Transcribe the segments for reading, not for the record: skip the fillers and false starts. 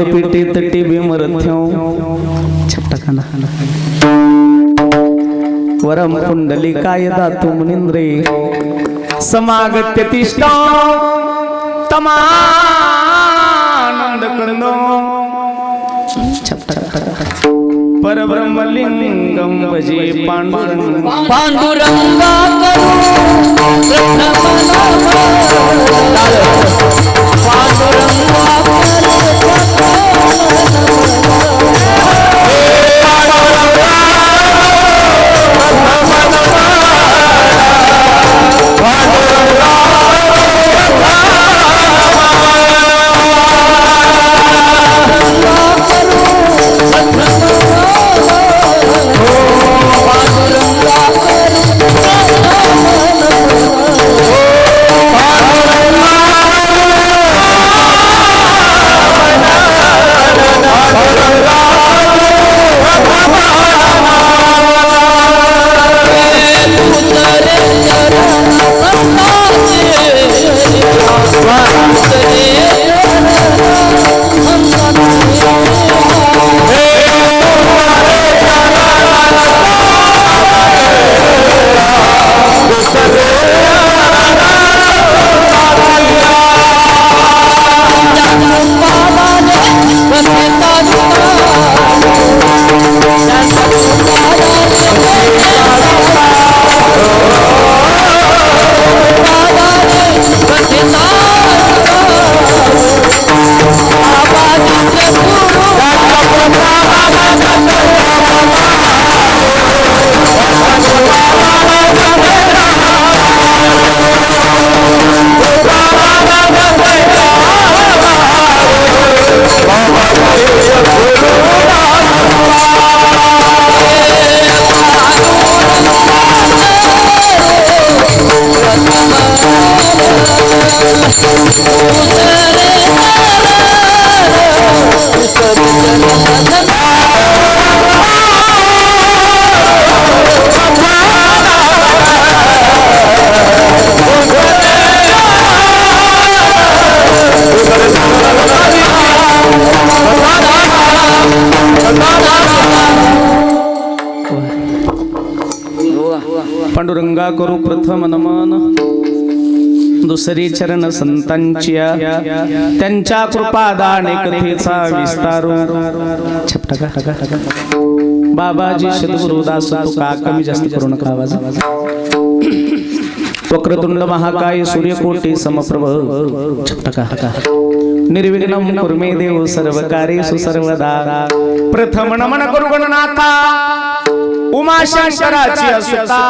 योगपीठे तटी भीमरथ्यो छपटकाना वरम कुंडलिकाय दातु मुनिंद्रे समागत्य तिष्ठा तमानंद कर्णो परब्रह्मलिंगम भजे पांडुरंगा पांडुरंगा करू प्रथम नमन दुसरी चरण संतांच्या त्यांच्या कृपादाने कथेचा विस्तारू छपटका बाबाजी सद्गुरुदास तुका कमी जास्त करू नका आवाज वक्रतुंड महाकाय सूर्यकोटी समप्रभ छपटका निर्विघ्नं कुरु मे देव सर्वकार्येषु सर्वदा प्रथम नमन करू गणनाथा उमाशंकराची असुता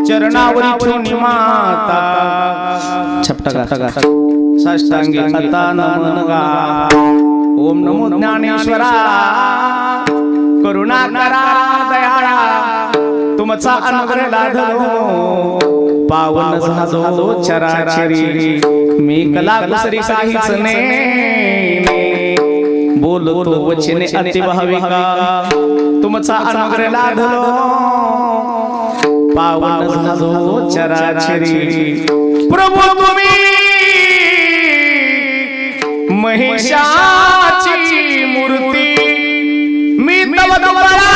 चरणावरी ठेवणी माता छपटका साष्टांगी आता नमन गा ओम नमो ज्ञानेश्वरा करुणा करा दयाळा तुमचा अनुग्रह लाधलो पावन झालो चराचरी मी कला कुसरी काहीच ने बोलतो वचने अति भाविका तुमचा अनुग्रह लाधलो पावन झालो चराचरी प्रभू तुम्ही महेशाची मूर्ती मी तव द्वारा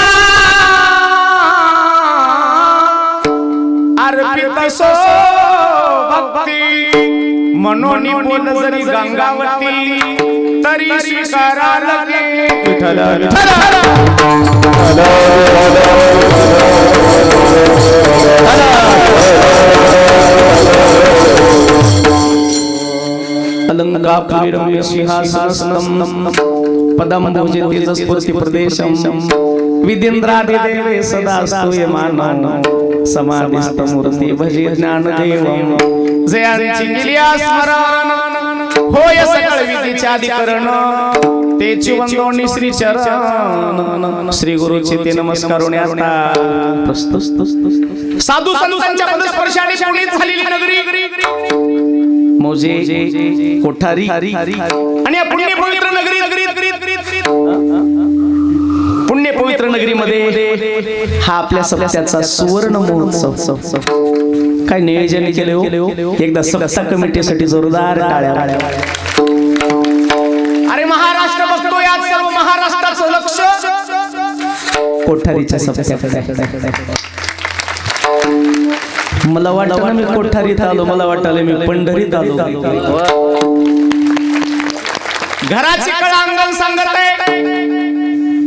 अर्पित सो भक्ती मनोनी बोल जरी गंगावती तरी स्वीकारा लगे विठ्ठल अलंकापुरीरम्य सिंहासनं पदं भुजति स्फूर्ति प्रदेशं विद्येन्द्रादिदेवे सदा स्तूयमानं समाधिस्थमूर्ति भजे ज्ञानदेवं जयांची केली स्मरण होय सकळ विधीचे अधिकरण तेची वंदोनी श्री चरण श्री गुरुचे ते नमस्कारून आता साधू संतांच्या पदस्पर्शाने पुनीत झालेली नगरी मोजे कोठारी आणि पुण्य पवित्र नगरी पुण्य पवित्र नगरीमध्ये हा आपल्या सप्त्याचा सुवर्ण महोत्सव काय नियोजन केले हो एकदा सप्ताह कमिटीसाठी जोरदार टाळ्या. अरे महाराष्ट्र महाराष्ट्र बघतोय आज सर्व महाराष्ट्राचं लक्ष कोठारीच्या सप्त्याकडे. मला वाटलं मी कोठारीत आलो, मला वाटलं मी पंढरीत आलो. घराची कळा अंगण सांगत आहे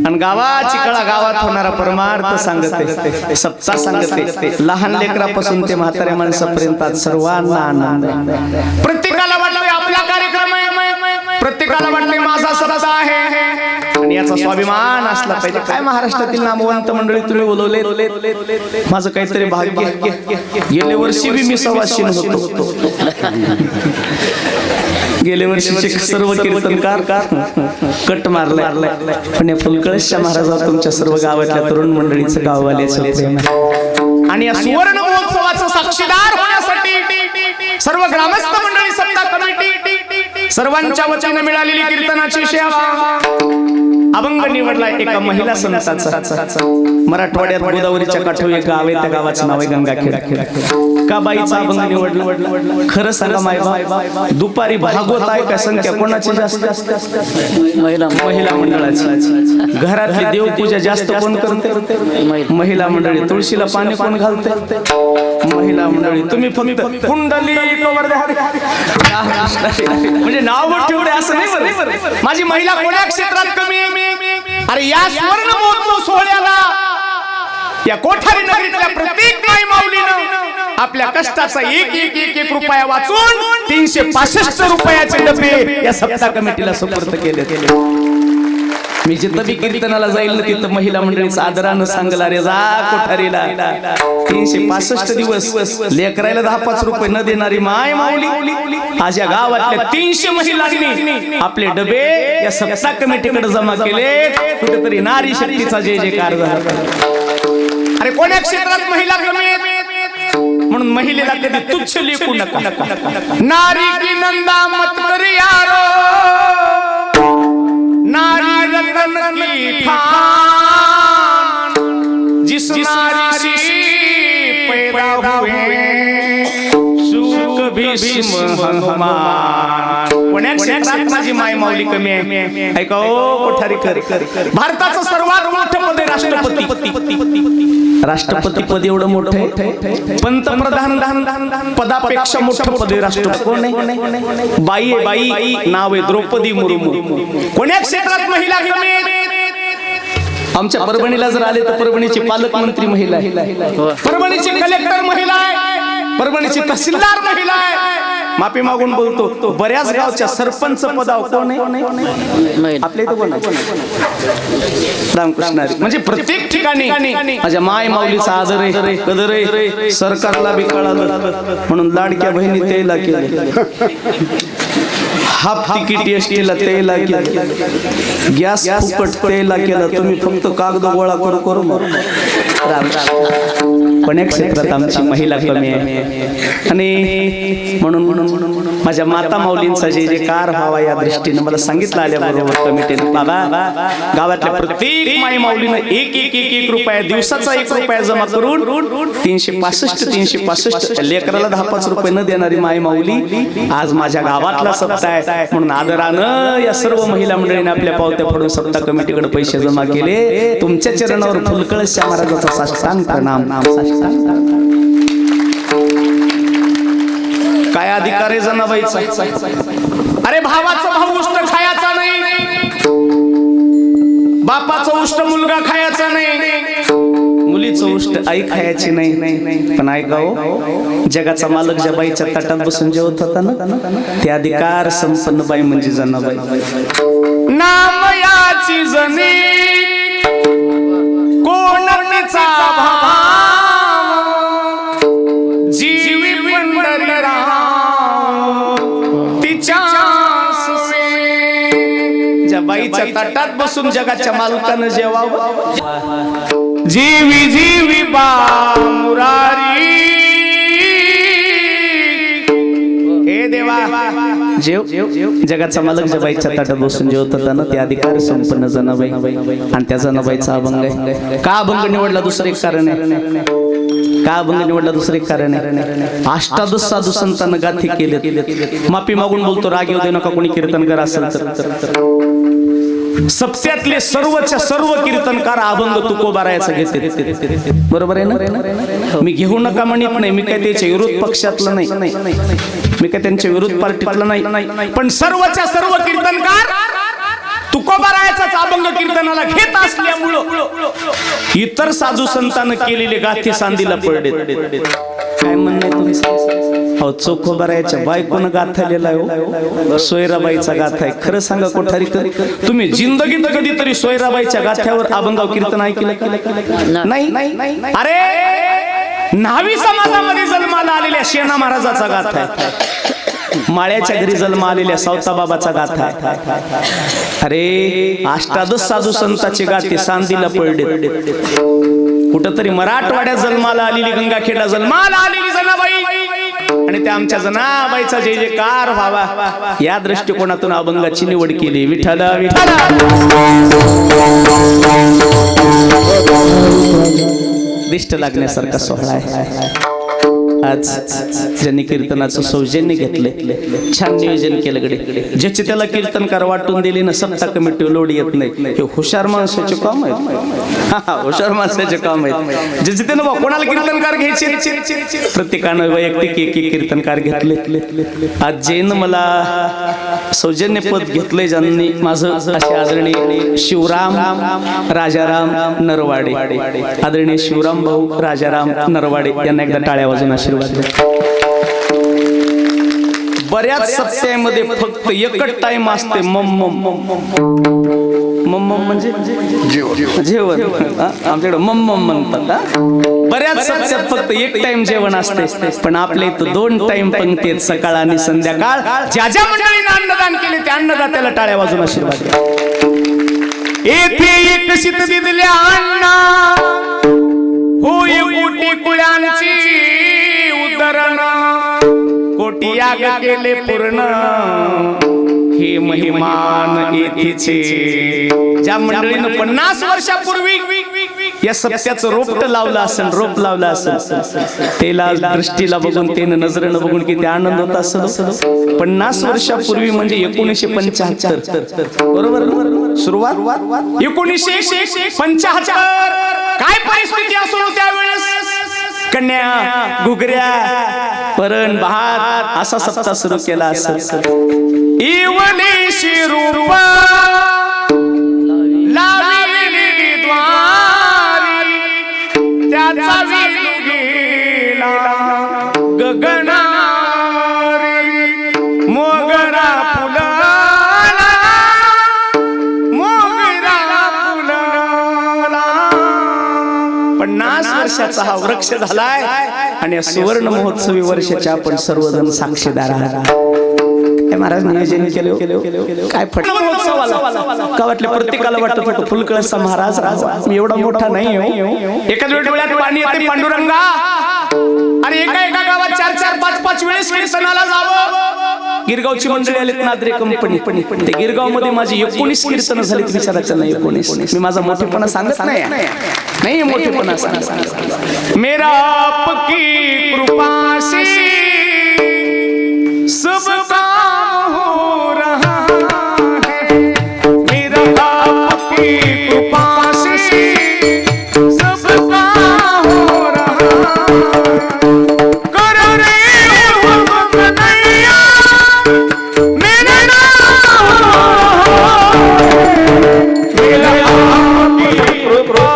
आणि गावाची कळा गावात होणारा परमार्थ सांगते, सप्ताह सांगते. लहान लेकरापासून ते म्हाताऱ्या माणसापर्यंत सर्वांना आनंद. प्रत्येकाला वाटतंय आपला कार्यक्रम आहे, प्रत्येकाला वाटतंय माझा सप्ताह आहे आणि याचा स्वाभिमान असला पाहिजे. काय महाराष्ट्रातील नामवंत मंडळी तुम्ही बोलवले, माझं काहीतरी भाग्य. गेल्या वर्षी मी सवाशीन होतो. गेल्या वर्षीचे सर्व कीर्तनकार कट मारलाय, पण या फुलकळशच्या महाराजावर तुमच्या सर्व गावातल्या तरुण मंडळीचं गाववाल्याचं प्रेम आहे. आणि या सुवर्ण महोत्सवाचं साक्षीदार होण्यासाठी सर्व ग्रामस्थ मंडळी, सत्ता कमिटी सर्वांच्या वतीने मिळालेली कीर्तनाची सेवा अभंग निवडलाय एका महिला संताचा. मराठवाड्यात गोदावरीच्या काठावर एक गाव आहे, त्या गावाचं नाव आहे गंगाखेड. का बाईचा अभंग निवडला? खरं सांगा मायबा, दुपारी भागवत आहे का संख्या कोणाची जास्त? महिला मंडळाची. घरातली देवपूजा जास्त कोण करते? महिला मंडळी. तुळशीला पाणी कोण घालते? महिला मंडळी. तुम्ही फक्त कुंडली म्हणजे नाव ठेवले असं नाही. माझी महिला कोण्या क्षेत्रात कमी आहे? अरे या सुवर्ण महोत्सव सोहळ्याला या कोठारी नगरीतल्या प्रत्येक माई माऊलीनं आपल्या कष्टाचा एक रुपया वाचून 365 रुपयाचे डबे या सप्ताह कमिटीला सुपूर्द केले. मी जिथं बी कीर्तनाला जाईल ना तिथं महिला मंडळीचा आदरानं सांगला, रे जा कोठारीला 365 दिवस लेकरायला 10-5 रुपये न देणारी माय माऊली आज या गावातल्या 300 महिलांनी आपले डबे या सप्ताह कमिटीकडे जमा केले. कुठेतरी नारी शक्तीचा जय जयकार झाला. अरे कोण्या क्षेत्रात महिला कमी आहेत म्हणून महिलेला कधी तुच्छ लेखू नका. नारी की नंदा मत कर यारो, नारी रतन की खान, जिस नारी से पैदा हुए सुख भीष्म हनुमान. कोण्या क्षेत्रात माझी माय माऊली कमी आहे? ऐका ओ कोठारीकर, भारताचं सर्वात मोठं पद आहे राष्ट्रपती. राष्ट्रपती पद एवढं मोठं आहे, पंतप्रधान पदापेक्षा मोठं पद आहे राष्ट्रपती. कोण आहे? बाई आहे, बाई. नाव आहे द्रौपदी मुर्मू. कोण्या क्षेत्रात महिला कमी आहेत? आमच्या परभणीला जर आले तर परभणीची पालकमंत्री महिला आहे, परभणीची कलेक्टर महिला आहे, परभणीची तहसीलदार महिला आहे. माफी मागून बोलतो, बऱ्याच गावच्या सरपंच पदावर कोण आहे? आपल्या इथं कोण आहे? रामकृष्ण. म्हणजे प्रत्येक ठिकाणी माझ्या माय माऊलीचा आदर आहे, कदर आहे. सरकारला बी कळालं म्हणून लाडक्या बहिणी तेला केलं, हाफ तिकीट एसटीला तेला केलं, गॅस फुकट तेला केलं. तुम्ही फक्त कागद गोळा करू राम. पण एक क्षेत्रात आमची महिला कमी आहे आणि म्हणून माझ्या माता माऊलींचा जे कार व्हावा या दृष्टीने मला सांगितलं आल्याबरोबर कमिटीने, बाबा गावातल्या प्रत्येक माई माऊलीनं एक रुपया दिवसाचा 1 रुपया जमा करून 365 लेकराला 10-5 रुपये न देणारी माई माऊली आज माझ्या गावातला सप्ताह आहे. म्हणून आदरानं या सर्व महिला मंडळीने आपल्या पावत्या फोडून सप्ताह कमिटीकडे पैसे जमा केले. तुमच्या चरणावर फुलकळशा महाराजाचा साष्टांग प्रणाम. काय अधिकार आहे जनाबाईचा? अरे भावाचं भाऊ उष्ट खायचा नाही, बापाचं उष्ट मुलगा खायचा नाही, मुलीचं उष्ट आई खायची नाही. पण ऐकाव, जगाचा मालक ज्या बाईच्या ताटात बसून जेवत होता ना, ते अधिकार संपन्न बाई म्हणजे जनाबाई. नाम याची जनी कोण तिचा जीवी पंढरीराव तिच्या ज्या बाईच्या ताटात बसून जगाच्या मालकानं जेवावं. जीवी जीवी बा मुरारी. हे देवा जेव, जगाचा मालक ज्या बाईच्या ताटात बसून जेवत होता ना, ते अधिकार संपन्न जनाबाई आणि त्या जनाबाईचा अभंग आहे. का अभंग निवडला? दुसरं एक कारण आहे. का अभंग निवडला? दुसरं एक कारण आहे. 18 साधू संतांना गाथी केले. माफी मागून बोलतो, राग येऊ दे नका कोणी कीर्तनकार असेल तर. सप्त्यातले सर्वच्या सर्व कीर्तनकार अभंग तुकोबारायाचा घेते. बरोबर आहे ना? मी घेऊ नका म्हणत नाही, मी काय त्याच्या विरोध पक्षातलं नाही, मी काय त्यांच्या विरोध पार्टीतलं नाही, पण सर्वच्या सर्व कीर्तनकार तुकोबारायाचाच अभंग कीर्तनाला घेत असल्यामुळं इतर साधू संतांना केलेले गाथे सांदीला पडले. काय म्हणणे तुम्ही? हो, चोखोबारायाच्या बायकोनं गाथा लिहिला हो, सोयराबाईचा गाथा आहे. खरं सांगा कोठारी, तुम्ही जिंदगीत कधीतरी सोयराबाईच्या गाथ्यावर अभंगाव कीर्तन ऐकलं नाही? अरे न्हावी समाजामध्ये जन्माला आलेल्या शेणा महाराजाचा गाथा आहे, माळ्याच्या घरी जन्म आलेल्या सावताबाबाचा गाथा आहे. अरे अष्टादश साधू संतांचे गाथे सांदीला पडले. कुठंतरी मराठवाड्यात जन्माला आलेली, गंगाखेडला जन्माला आलेली जनाबाई आणि त्या आमच्या जनाबाईचा जय जयकार व्हावा या दृष्टिकोनातून अभंगाची निवड केली. विठ्ठला विठ्ठला. दिष्ट लागण्यासारखा सोहळा आहे. आज ज्यांनी कीर्तनाचं सौजन्य घेतले, छान नियोजन केलं गडे. ज्याची त्याला कीर्तनकार वाटून दिली ना, सत्ता कमिटी लोड येत नाही. हे हुशार माणसाचे काम आहे, हुशार माणसाचे काम आहे. ज्याचे त्यानं कोणाला कीर्तनकार घ्यायचे, प्रत्येकानं वैयक्तिक एक कीर्तनकार घेतले. आज जैन मला सौजन्य पद घेतलंय ज्यांनी, माझं असे आदरणीय शिवराम राजाराम नरवाडे, आदरणीय शिवराम भाऊ राजाराम नरवाडे यांना एकदा टाळ्या वाजून आशीर्वाद. बऱ्याच सप्त्यामध्ये फक्त एकच टाइम असते मम म्हणजे जेवण. आमच्याकडे मम म्हणतात. बऱ्याच सप्त्यात फक्त एक टाइम जेवण असते, पण आपल्या इथं 2 टाइम पंक्ती आहेत, सकाळ आणि संध्याकाळ. ज्या ज्या मंडळीने अन्नदान केले त्या अन्नदात्याला टाळ्या वाजून आशीर्वाद. येथे एक शीत दिल्या अण्णा होय कोटी कुळ्यांची उद्धरण, कोटी याग केले पूर्ण हे महिमान येथेचे. ज्या मंडळीनं 50 वर्षापूर्वी या सत्याचं रोप लावलं असेल, रोप लावलं असेल, त्याला दृष्टीला बघून, त्यानं नजरेनं बघून किती आनंद होत असेल. 50 वर्षापूर्वी म्हणजे 1975. बरोबर सुरुवात 1975. काय परिस्थिती असून त्यावेळेस कन्या घुगऱ्या परण भात असा सप्ताह सुरू केला असेल. इवलेशी रूप लाविली द्वारी, त्याचा वेलू गेला गगनारी, मोगरा फुलला, मोगरा फुलला. 50 वर्षाचा हा वृक्ष झालाय आणि सुवर्ण महोत्सवी वर्षाच्या आपण सर्वजण साक्षीदार आहात. महाराज नियोजन केलं काय फट महोत्सवाला का वाटलं? प्रत्येकाला वाटत होतं फुलकळसा महाराज मी एवढा मोठा नाही हो. एकाच डोळ्यात पाणी येते पांडुरंगा, आणि एका एका गावात 4-4, 5-5 वेळेस कीर्तनाला जावं. गिरगावची मंडळी आलीत नादरे कंपनी, ते गिरगाव मध्ये माझी 19 कीर्तन झाली. विचारायचं नाही 19. मी माझा मोठेपणा सांगत नाही, मोठेपणा सांग. मेरा आपकी कृपा से सब काम हो रहा है, मेरा आपकी कृपा से सब काम हो रहा है. कर रे वो कन्हैया मेरा नाम, मेरा आपकी कृपा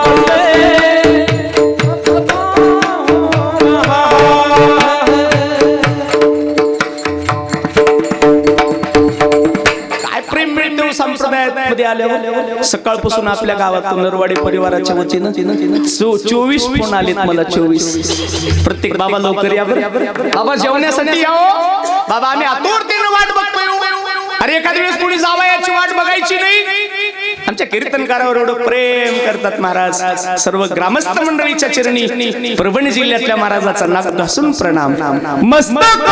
संप्रदायामध्ये आल्यावर सकाळपासून आपल्या गावातून नरवाडे परिवाराच्या वतीनं 24 फोन आलेत मला. 24 प्रत्येक. बाबा लवकर या, बाबा जेवण्यासाठी या, बाबा आम्ही आतुरतेने वाट बघतोय. अरे एखाद्या वेळेस कोणी जावा याची वाट बघायची नाही. आमच्या कीर्तनकारावर एवढं प्रेम करतात महाराज. सर्व ग्रामस्थ मंडळीच्या चरणी परभणी जिल्ह्यातल्या महाराजाचा नाक घासून प्रणाम. मस्तक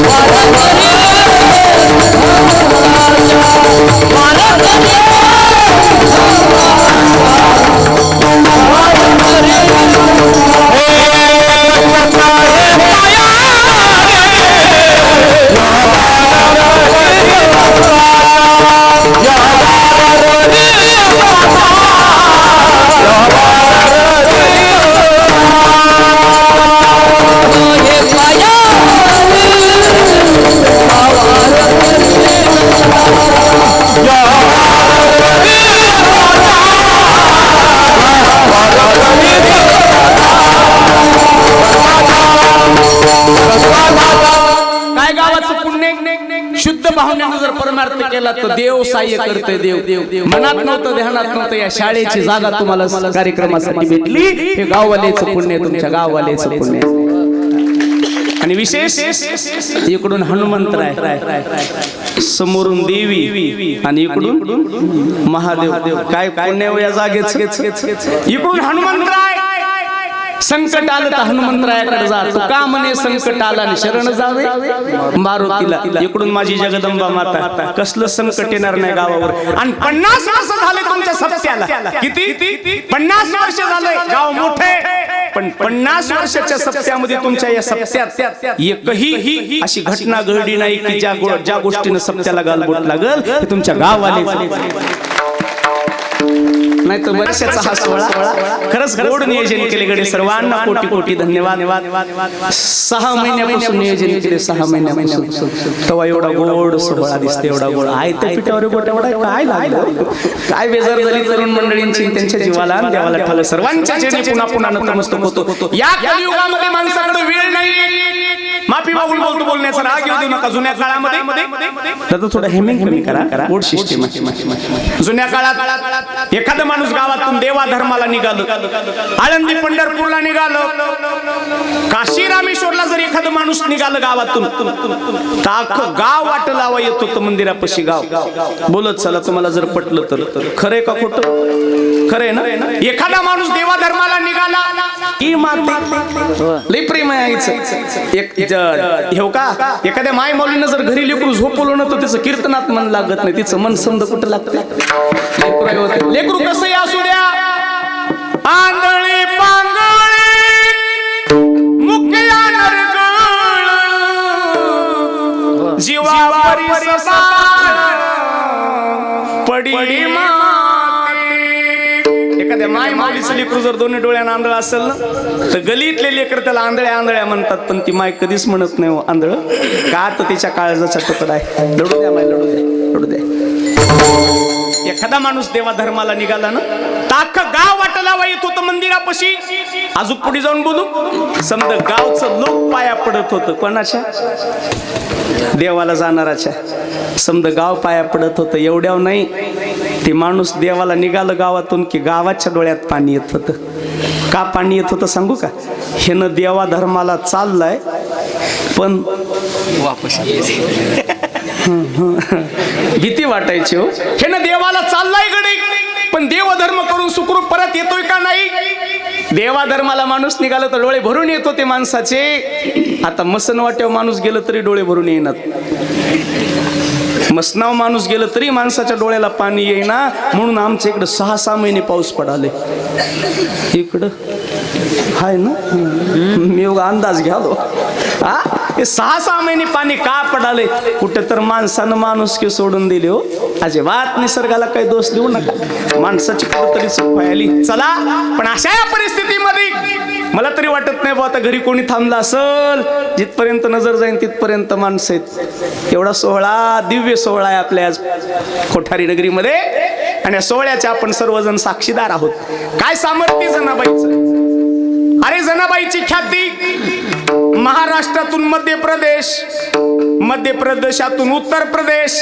What? भावनेनं जर परमार्थ केला तर देव सहाय्य करतोय. देव मनात नव्हतं, ध्यानात नव्हतं, या शाळेची जागा तुम्हाला कार्यक्रमासाठी भेटली. हे गाववालेचं पुण्य, तुमच्या गाववालेचं पुण्य. आणि विशेष इकडून हनुमंतराय, समोरून देवी आणि इकडून महादेव. काय पुण्य या जागेच. इकडून हनुमंतराय, संकट आलं तर हनुमंतरायाकडे जा. तू का म्हणे संकट आलं आणि शरण जावे मारुतीला. इकडून माझी जगदंबा माता, कसलं संकट येणार नाही गावावर. आणि 50 वर्ष झाले तुमच्या सप्त्याला. किती? 50 वर्ष झाले. गाव मोठे, पण 50 वर्षाच्या सप्त्यामध्ये तुमच्या या सप्त्यात एकही अशी घटना घडली नाही की ज्या गोष्टीनं सप्त्याला गालबोट लागल ते तुमच्या गावाले. नाही तर वर्षाचा हा सोहळा खरंच गोड नियोजन केले गडे. सर्वांना कोटी कोटी धन्यवाद. 6 महिन्यापासून नियोजन केले, 6 महिन्यापासून. तेव्हा एवढा गोड सोहळा दिसते, एवढा गोड आहे. त्या पिठावर गोट्या काय लागलं, काय बेजार झाली तरुण मंडळींची, त्यांच्या जीवाला देवाला ठेवलं. सर्वांच्या चरणी पुन्हा पुन्हा नतमस्तक होतो. या कलियुगामध्ये माणसाकडे वेळ नाही. माफी मागून बोलण्याचा राग येऊ देऊ नका. जुन्या काळामध्ये थोडं हेमिंग कमी करा. गोड सिस्टीम. जुन्या काळात एखादा माणूस गावातून देवा धर्माला निघालो, आळंदी पंढरपूरला निघालो, काशी रामेश्वरला जर एखादा माणूस निघालं गावातून, तर अख्खं गाव वाट लावा येत होतं मंदिरापाशी. गाव बोलत चला, तुम्हाला जर पटलं तर. खरंय का खोटं? खरंय ना. एखादा माणूस देवा धर्माला निघाला की माते लई प्रेम आहे आईचं. हे का एखाद्या माय मौलीनं जर घरी लेकरू झोपवलं ना, तर तिचं कीर्तनात मन लागत नाही. तिचं मन समज कुठं लागतं. लेकरू कसंही असू द्या, आंधळी पांगळी मुक्या नरगळ जीवावरी पडी एखाद्या माय माऊलीचं लेकरू जर दोन्ही डोळ्यानं आंधळ असेल ना, तर गलीतले लेकर त्याला आंधळ्या म्हणतात. पण ती माय कधीच म्हणत नाही आंधळ का, तर तिच्या काळजाचा तुकडा आहे. लढू द्या माय, लढू द्या. एखादा माणूस देवा धर्माला निघाला ना, ताख गाव वाटला येत होतं मंदिरापाशी. अजून पुढे जाऊन बोलू, समजा गावचं लोक पाया पडत होतं. कोणाच्या? देवाला जाणाराच्या. समजा गाव पाया पडत होतं. एवढ्या नाही, ते माणूस देवाला निघालं गावातून की गावाच्या डोळ्यात पाणी येत होतं. का पाणी येत होतं सांगू का? हे न देवा धर्माला चाललाय, पण वापस भीती वाटायची हो. हे ना देवाला चाललाय गडे, पण देवधर्म करून सुखरूप परत येतोय का नाही. देवा धर्माला माणूस निघाला तर डोळे भरून येत होते माणसाचे. आता मसन वाट्यावर माणूस गेलं तरी डोळे भरून येणार. मसनाव माणूस गेलं तरी माणसाच्या डोळ्याला पाणी येईना. म्हणून आमच्या इकडं 6 महिने पाऊस पडाले. इकडं हाय ना, मी अंदाज घ्यालो. हे 6 महिने पाणी का पडाले? कुठे तर माणसानं माणुसकी सोडून दिली हो. अजिबात निसर्गाला काही दोष देऊ नका. माणसाची कुठेतरी चूक व्हायली. चला, पण अशा या परिस्थितीमध्ये मला तरी वाटत नाही बा आता घरी कोणी थांबला असल. जिथपर्यंत नजर जाईल तिथपर्यंत माणसं आहेत. एवढा सोहळा, दिव्य सोहळा आहे आपल्या आज कोठारी नगरीमध्ये. आणि या सोहळ्याचे आपण सर्वजण साक्षीदार आहोत. काय सामर्थ्य जनाबाईचं. अरे जनाबाईची ख्याती महाराष्ट्रातून मध्य प्रदेशातून उत्तर प्रदेश,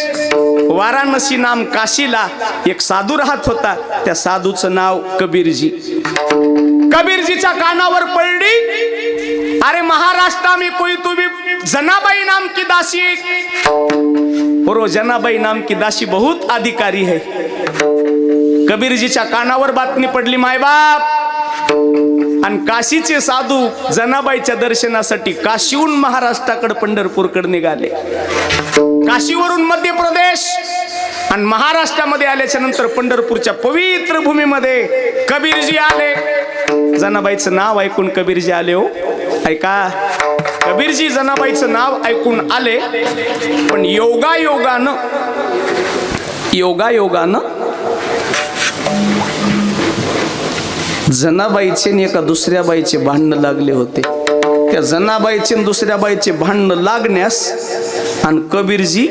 वाराणसी नाम काशीला एक साधू राहत होता. त्या साधूचं नाव कबीरजी. कबीरजीच्या कानावर पडली, अरे महाराष्ट्र में कोई तू भी जनाबाई नाम की दासी, और वो जनाबाई नाम की दासी बहुत अधिकारी है. कबीरजीच्या कानावर बातमी पडली मायबाप. आणि काशीचे साधू जनाबाईच्या दर्शनासाठी काशीहून महाराष्ट्राकडे पंढरपूरकडे निघाले. काशीवरून मध्य प्रदेश आणि महाराष्ट्रामध्ये आल्याच्या नंतर पंढरपूरच्या पवित्र भूमीमध्ये कबीरजी आले. जनाबाईचं नाव ऐकून कबीरजी आले हो. ऐका, कबीरजी जनाबाईचं नाव ऐकून आले, पण योगायोगानं जनाबाईचे आणि एका दुसऱ्या बाईचे भांडण लागले होते. त्या जनाबाईचे आणि दुसऱ्या बाईचे भांडण लागण्यास आणि कबीरजी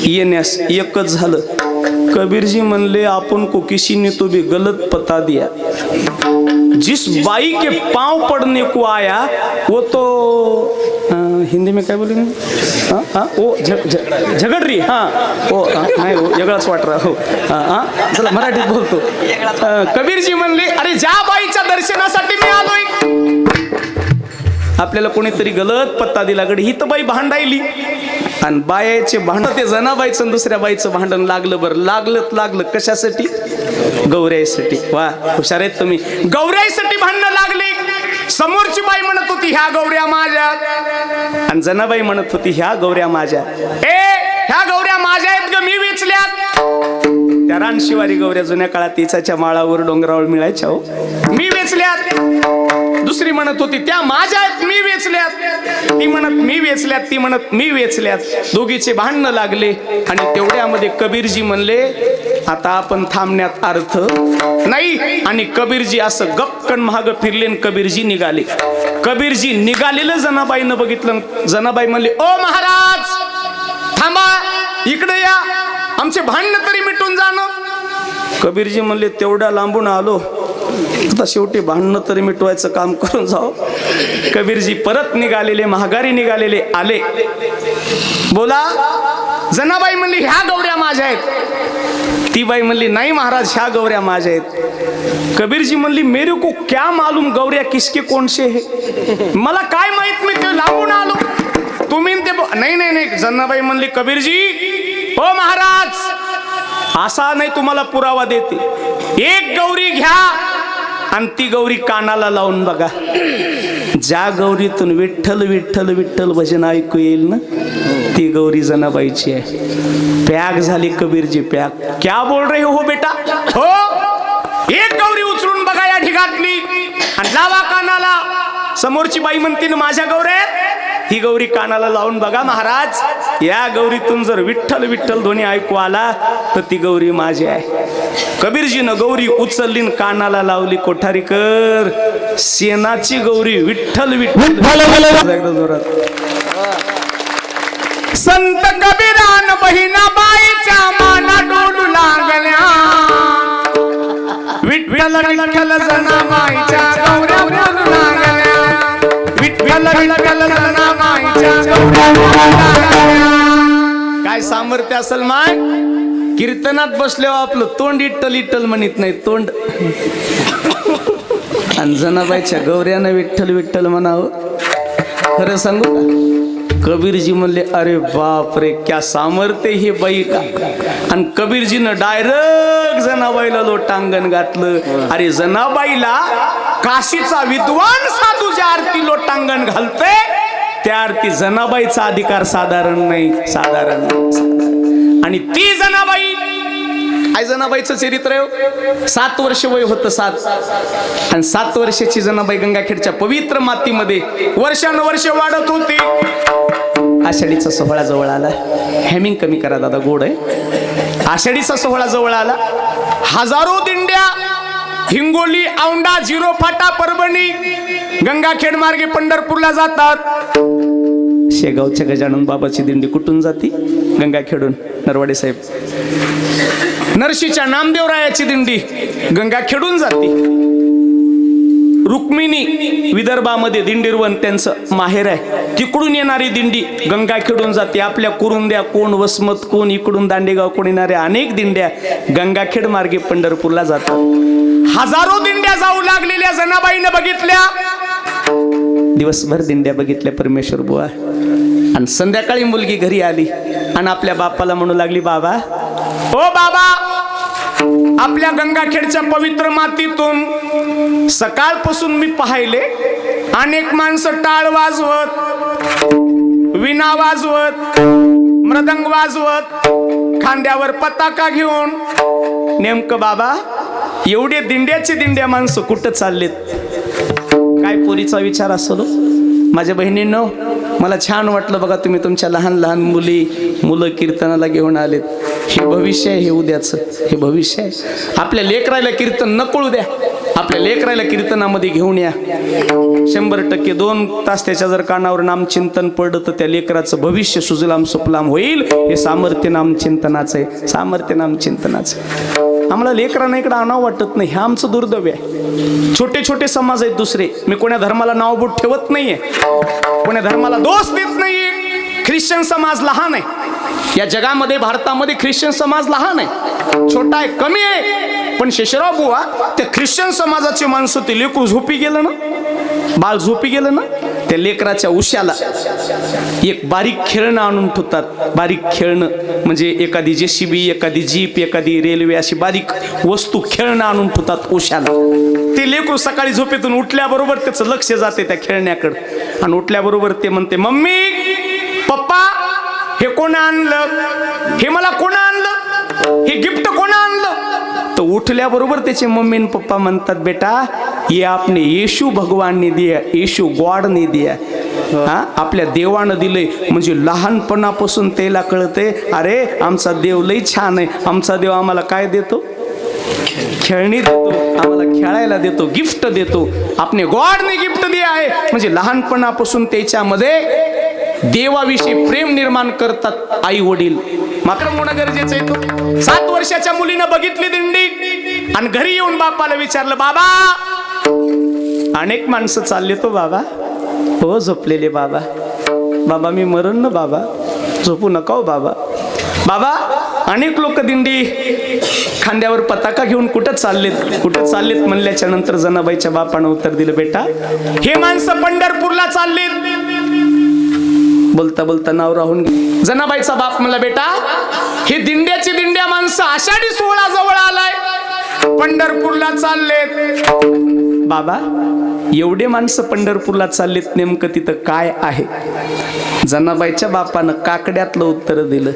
येण्यास एकच झालं. कबीरजी म्हणले, आपण को किसी ने तो भी गलत पता दिया. जिस बाई के पांव पड़ने को आया वो तो हिंदी में काय बोले हाँ हाँ ओ झगड़ रही हाँ ओ नाही हो वेगळाच वाट रहा हो हाँ चला मराठीत बोलतो कबीरजी म्हणले अरे ज्या बाईच्या दर्शनासाठी मी आलोय आपल्याला कोणीतरी गलत पत्ता दिला गडी ही तर बाई भांडायली आणि बायाचे भांडण ते जनाबाईचं दुसऱ्या बाईचं भांडण लागलं बरं लागलं कशासाठी गौऱ्यासाठी वा हुशार आहेत तुम्ही गौऱ्यासाठी भांडणं लागली समोरची बाई म्हणत होती ह्या गौऱ्या माझ्या आणि जनाबाई म्हणत होती ह्या गौऱ्या माझ्या ह्या गौऱ्या माझ्या आहेत ग मी वेचल्यात त्या रानशिवारी गौऱ्या जुन्या काळात इचाच्या माळावर डोंगरावर मिळायच्या हो मी वेचल्यात दुसरी म्हणत होती त्या माझ्या आहेत मी वेचल्यात ती म्हणत मी वेचल्यात ती म्हणत मी वेचल्यात दोघीचे भांडणं लागले आणि तेवढ्यामध्ये कबीरजी म्हणले आता आपण थांबण्यात अर्थ नाही आणि कबीरजी असं गपकन महाग फिरले कबीरजी निघाले कबीरजी निघालेलं जनाबाईनं बघितलं जनाबाई म्हणले ओ महाराज थांबा इकडे या आमचे भांडणं तरी मिटून जाणं कबीरजी म्हणले तेवढ्या लांबून आलो आता शेवटी भांडणं तरी मिटवायचं काम करून जाओ कबीरजी परत निघालेले महागारी निघालेले आले बोला जनाबाई म्हणली ह्या गौऱ्या माझ्या आहेत ती बाई म्हणली नाही महाराज ह्या गौऱ्या माझ्या आहेत कबीरजी म्हणली मेरे को क्या मालूम गौऱ्या किसके कौन से है मला काय माहित मी ते लांबून आलो तुम्ही ते नाही जनाबाई म्हणली कबीरजी ओ महाराज असा नाही तुम्हाला पुरावा देते एक गौरी घ्या आणि ती गौरी कानाला लावून बघा ज्या गौरीतून विठ्ठल विठ्ठल विठ्ठल भजन ऐकू येईल ना ती गौरी जनाबाईची आहे पॅक झाली कबीरजी पॅक क्या बोल रहे हो बेटा हो एक गौरी उचलून बघा या ठिकाणी आणि लावा कानाला समोरची बाई म्हणते ना माझ्या गौऱ्या ही गौरी कानाला लावून बघा महाराज या गौरीतून जर विठ्ठल विठ्ठल ध्वनी ऐकू आला तर ती गौरी माझी आहे कबीरजीनं गौरी उचलली कानाला लावली कोठारीकर सेनाची गौरी विठ्ठल विठ्ठल एकदा जोरात संत कबीरान बहिणाबाईच्या माना डोलू लागल्या विठ्ठल विठ्ठल जनाबाईच्या गौऱ्या बोलू लागल्या विठ्ठल विठ्ठल जनाबाईच्या गौऱ्या बोलू लागल्या काय सामर्थ्य असेल माय कीर्तनात बसल्यावर आपलं तोंड इट्टल इट्टल म्हणत नाही तोंड आणि जनाबाईच्या गौऱ्यानं विठ्ठल विठ्ठल म्हणावं खरं सांगू का कबीरजी म्हणले अरे बाप रे क्या सामर्थ्य हे बाई का आणि कबीरजीनं डायरेक्ट जनाबाईला लोटांगण घातलं अरे जनाबाईला काशीचा विद्वान साधू ज्या आरती लोटांगण घालते त्या आरती जनाबाईचा अधिकार साधारण नाही आणि ती जनाबाई काय जनाबाईचं चरित्र आहे 7 वर्ष वय होतं 7 आणि 7 वर्षाची जनाबाई गंगाखेडच्या पवित्र मातीमध्ये वर्षानुवर्ष वाढत होती आषाढीचा सोहळा जवळ आला हॅमिंग कमी करा दादा गोड आहे आषाढीचा सोहळा जवळ आला हजारो दिंड्या हिंगोली औंढा जिरो फाटा परभणी गंगाखेड मार्गे पंढरपूरला जातात शेगावच्या गजानन बाबाची दिंडी कुठून जाती गंगाखेडून नरवाडे साहेब नरशीच्या नामदेवरायाची दिंडी गंगाखेडून जाती रुक्मिणी विदर्भामध्ये दिंडीरवन त्यांचं माहेर आहे तिकडून येणारी दिंडी गंगाखेडून जाते आपल्या कुरुंद्या कोण वसमत कोण इकडून दांडेगाव कोण येणाऱ्या अनेक दिंड्या गंगाखेड मार्गे पंढरपूरला जातात हजारो दिंड्या जाऊ लागलेल्या जनाबाईनं बघितल्या दिवसभर दिंड्या बघितल्या परमेश्वर बुवा आणि संध्याकाळी मुलगी घरी आली आणि आपल्या बापाला म्हणू लागली बाबा ओ बाबा आपल्या गंगाखेडच्या पवित्र मातीतून सकाळपासून मी पाहिले अनेक माणसं टाळ वाजवत विणा वाजवत मृदंग वाजवत खांद्यावर पताका घेऊन नेमकं बाबा एवढे दिंड्या माणसं कुठं चाललेत काय पोरीचा विचार असलो माझ्या बहिणींनो मला छान वाटलं बघा तुम्ही तुमच्या लहान लहान मुलं कीर्तनाला घेऊन आलेत हे भविष्य आहे हे उद्याचं हे भविष्य आहे आपल्या लेकराला कीर्तन न कळू द्या आपल्या लेकराला कीर्तनामध्ये घेऊन या 100% 2 तास त्याच्या जर कानावर नामचिंतन पडलं तर त्या लेकराचं भविष्य सुजलाम सुफलाम होईल हे सामर्थ्य नामचिंतनाचं आहे सामर्थ्य नामचिंतनाचं आम्हाला लेकरांना इकडे आणावं वाटत नाही. हे आमचं दुर्दैव आहे. छोटे छोटे समाज आहेत दुसरे. मी कोण्या धर्माला नाव बोट ठेवत नाहीये, कोण्या धर्माला दोष देत नाहीये. ख्रिश्चन समाज लहान आहे या जगामध्ये. भारतामध्ये ख्रिश्चन समाज लहान आहे, छोटा आहे, कमी आहे. पण शेषराव बुवा, त्या ख्रिश्चन समाजाची माणसं, ते लेकरू झोपी गेलं ना, बाळ झोपी गेलं ना, त्या लेकराच्या उशाला एक बारीक खेळणं आणून ठेवतात. बारीक खेळणं म्हणजे एखादी जेसीबी, एखादी जीप, एखादी रेल्वे, अशी बारीक वस्तू खेळणं आणून ठेवतात उशाला. ते लेकरू सकाळी झोपेतून उठल्याबरोबर त्याचं लक्ष जाते त्या खेळण्याकडे, आणि उठल्याबरोबर ते म्हणते, मम्मी, पप्पा, हे कोण आणलं, हे मला कोण आणलं, हे गिफ्ट कोण आणलं. तर उठल्याबरोबर त्याचे मम्मी आणि पप्पा म्हणतात, बेटा, ये आपने येशू भगवानने दिया, येशू गॉडने दिया. हा, आपल्या देवानं दिलंय. म्हणजे लहानपणापासून त्याला कळते, अरे आमचा देव लई छान आहे. आमचा देव आम्हाला काय देतो, खेळणी देतो, आम्हाला खेळायला देतो, गिफ्ट देतो. आपने गॉडने गिफ्ट दिया आहे. म्हणजे लहानपणापासून त्याच्यामध्ये देवाविषयी प्रेम निर्माण करतात आई वडील. मात्र होणं गरजेचं आहे. तो 7 वर्षाच्या मुलीनं बघितली दिंडी आणि घरी येऊन बापाला विचारलं, बाबा, अनेक माणसं चालले तो बाबा. हो झोपलेले बाबा. बाबा मी मरण ना बाबा, झोपू नका हो बाबा. बाबा अनेक लोक दिंडी खांद्यावर पताका घेऊन कुठं चाललेत म्हणल्याच्या नंतर जनाबाईच्या बापानं उत्तर दिलं, बेटा, हे माणसं पंढरपूरला चाललेत. बोलता बोलता नाव राहून जनाबाईचा बाप म्हणला, बेटा, हे दिंड्या माणसं आषाढी 16 जवळ आलाय, पंढरपूरला चाललेत. बाबा, एवढे माणसं पंढरपूरला चाललेत, नेमकं तिथं काय आहे. जनाबाईच्या बापानं काकड्यातलं उत्तर दिलं,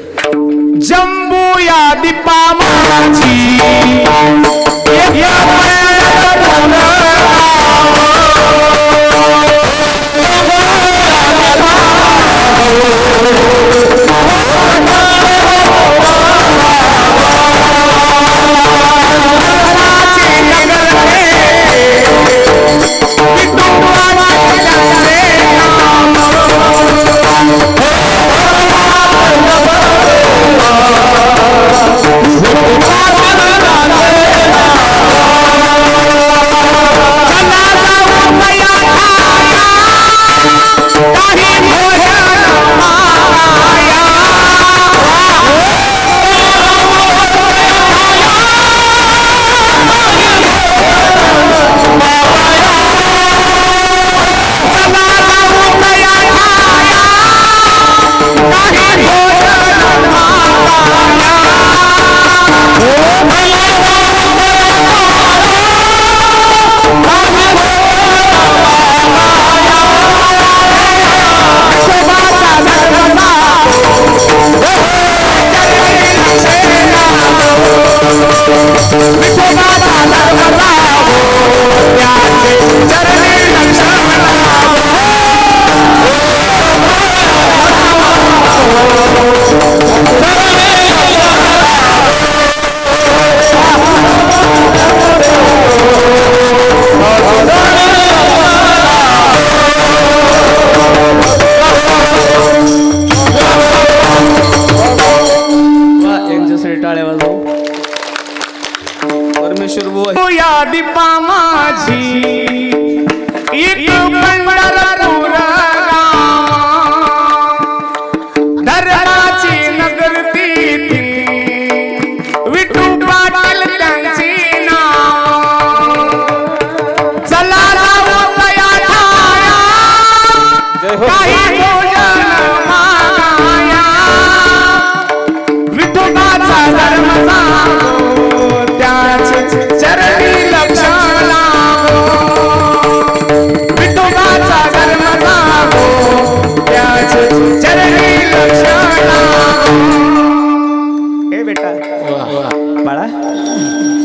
जम्बू या दीपामाची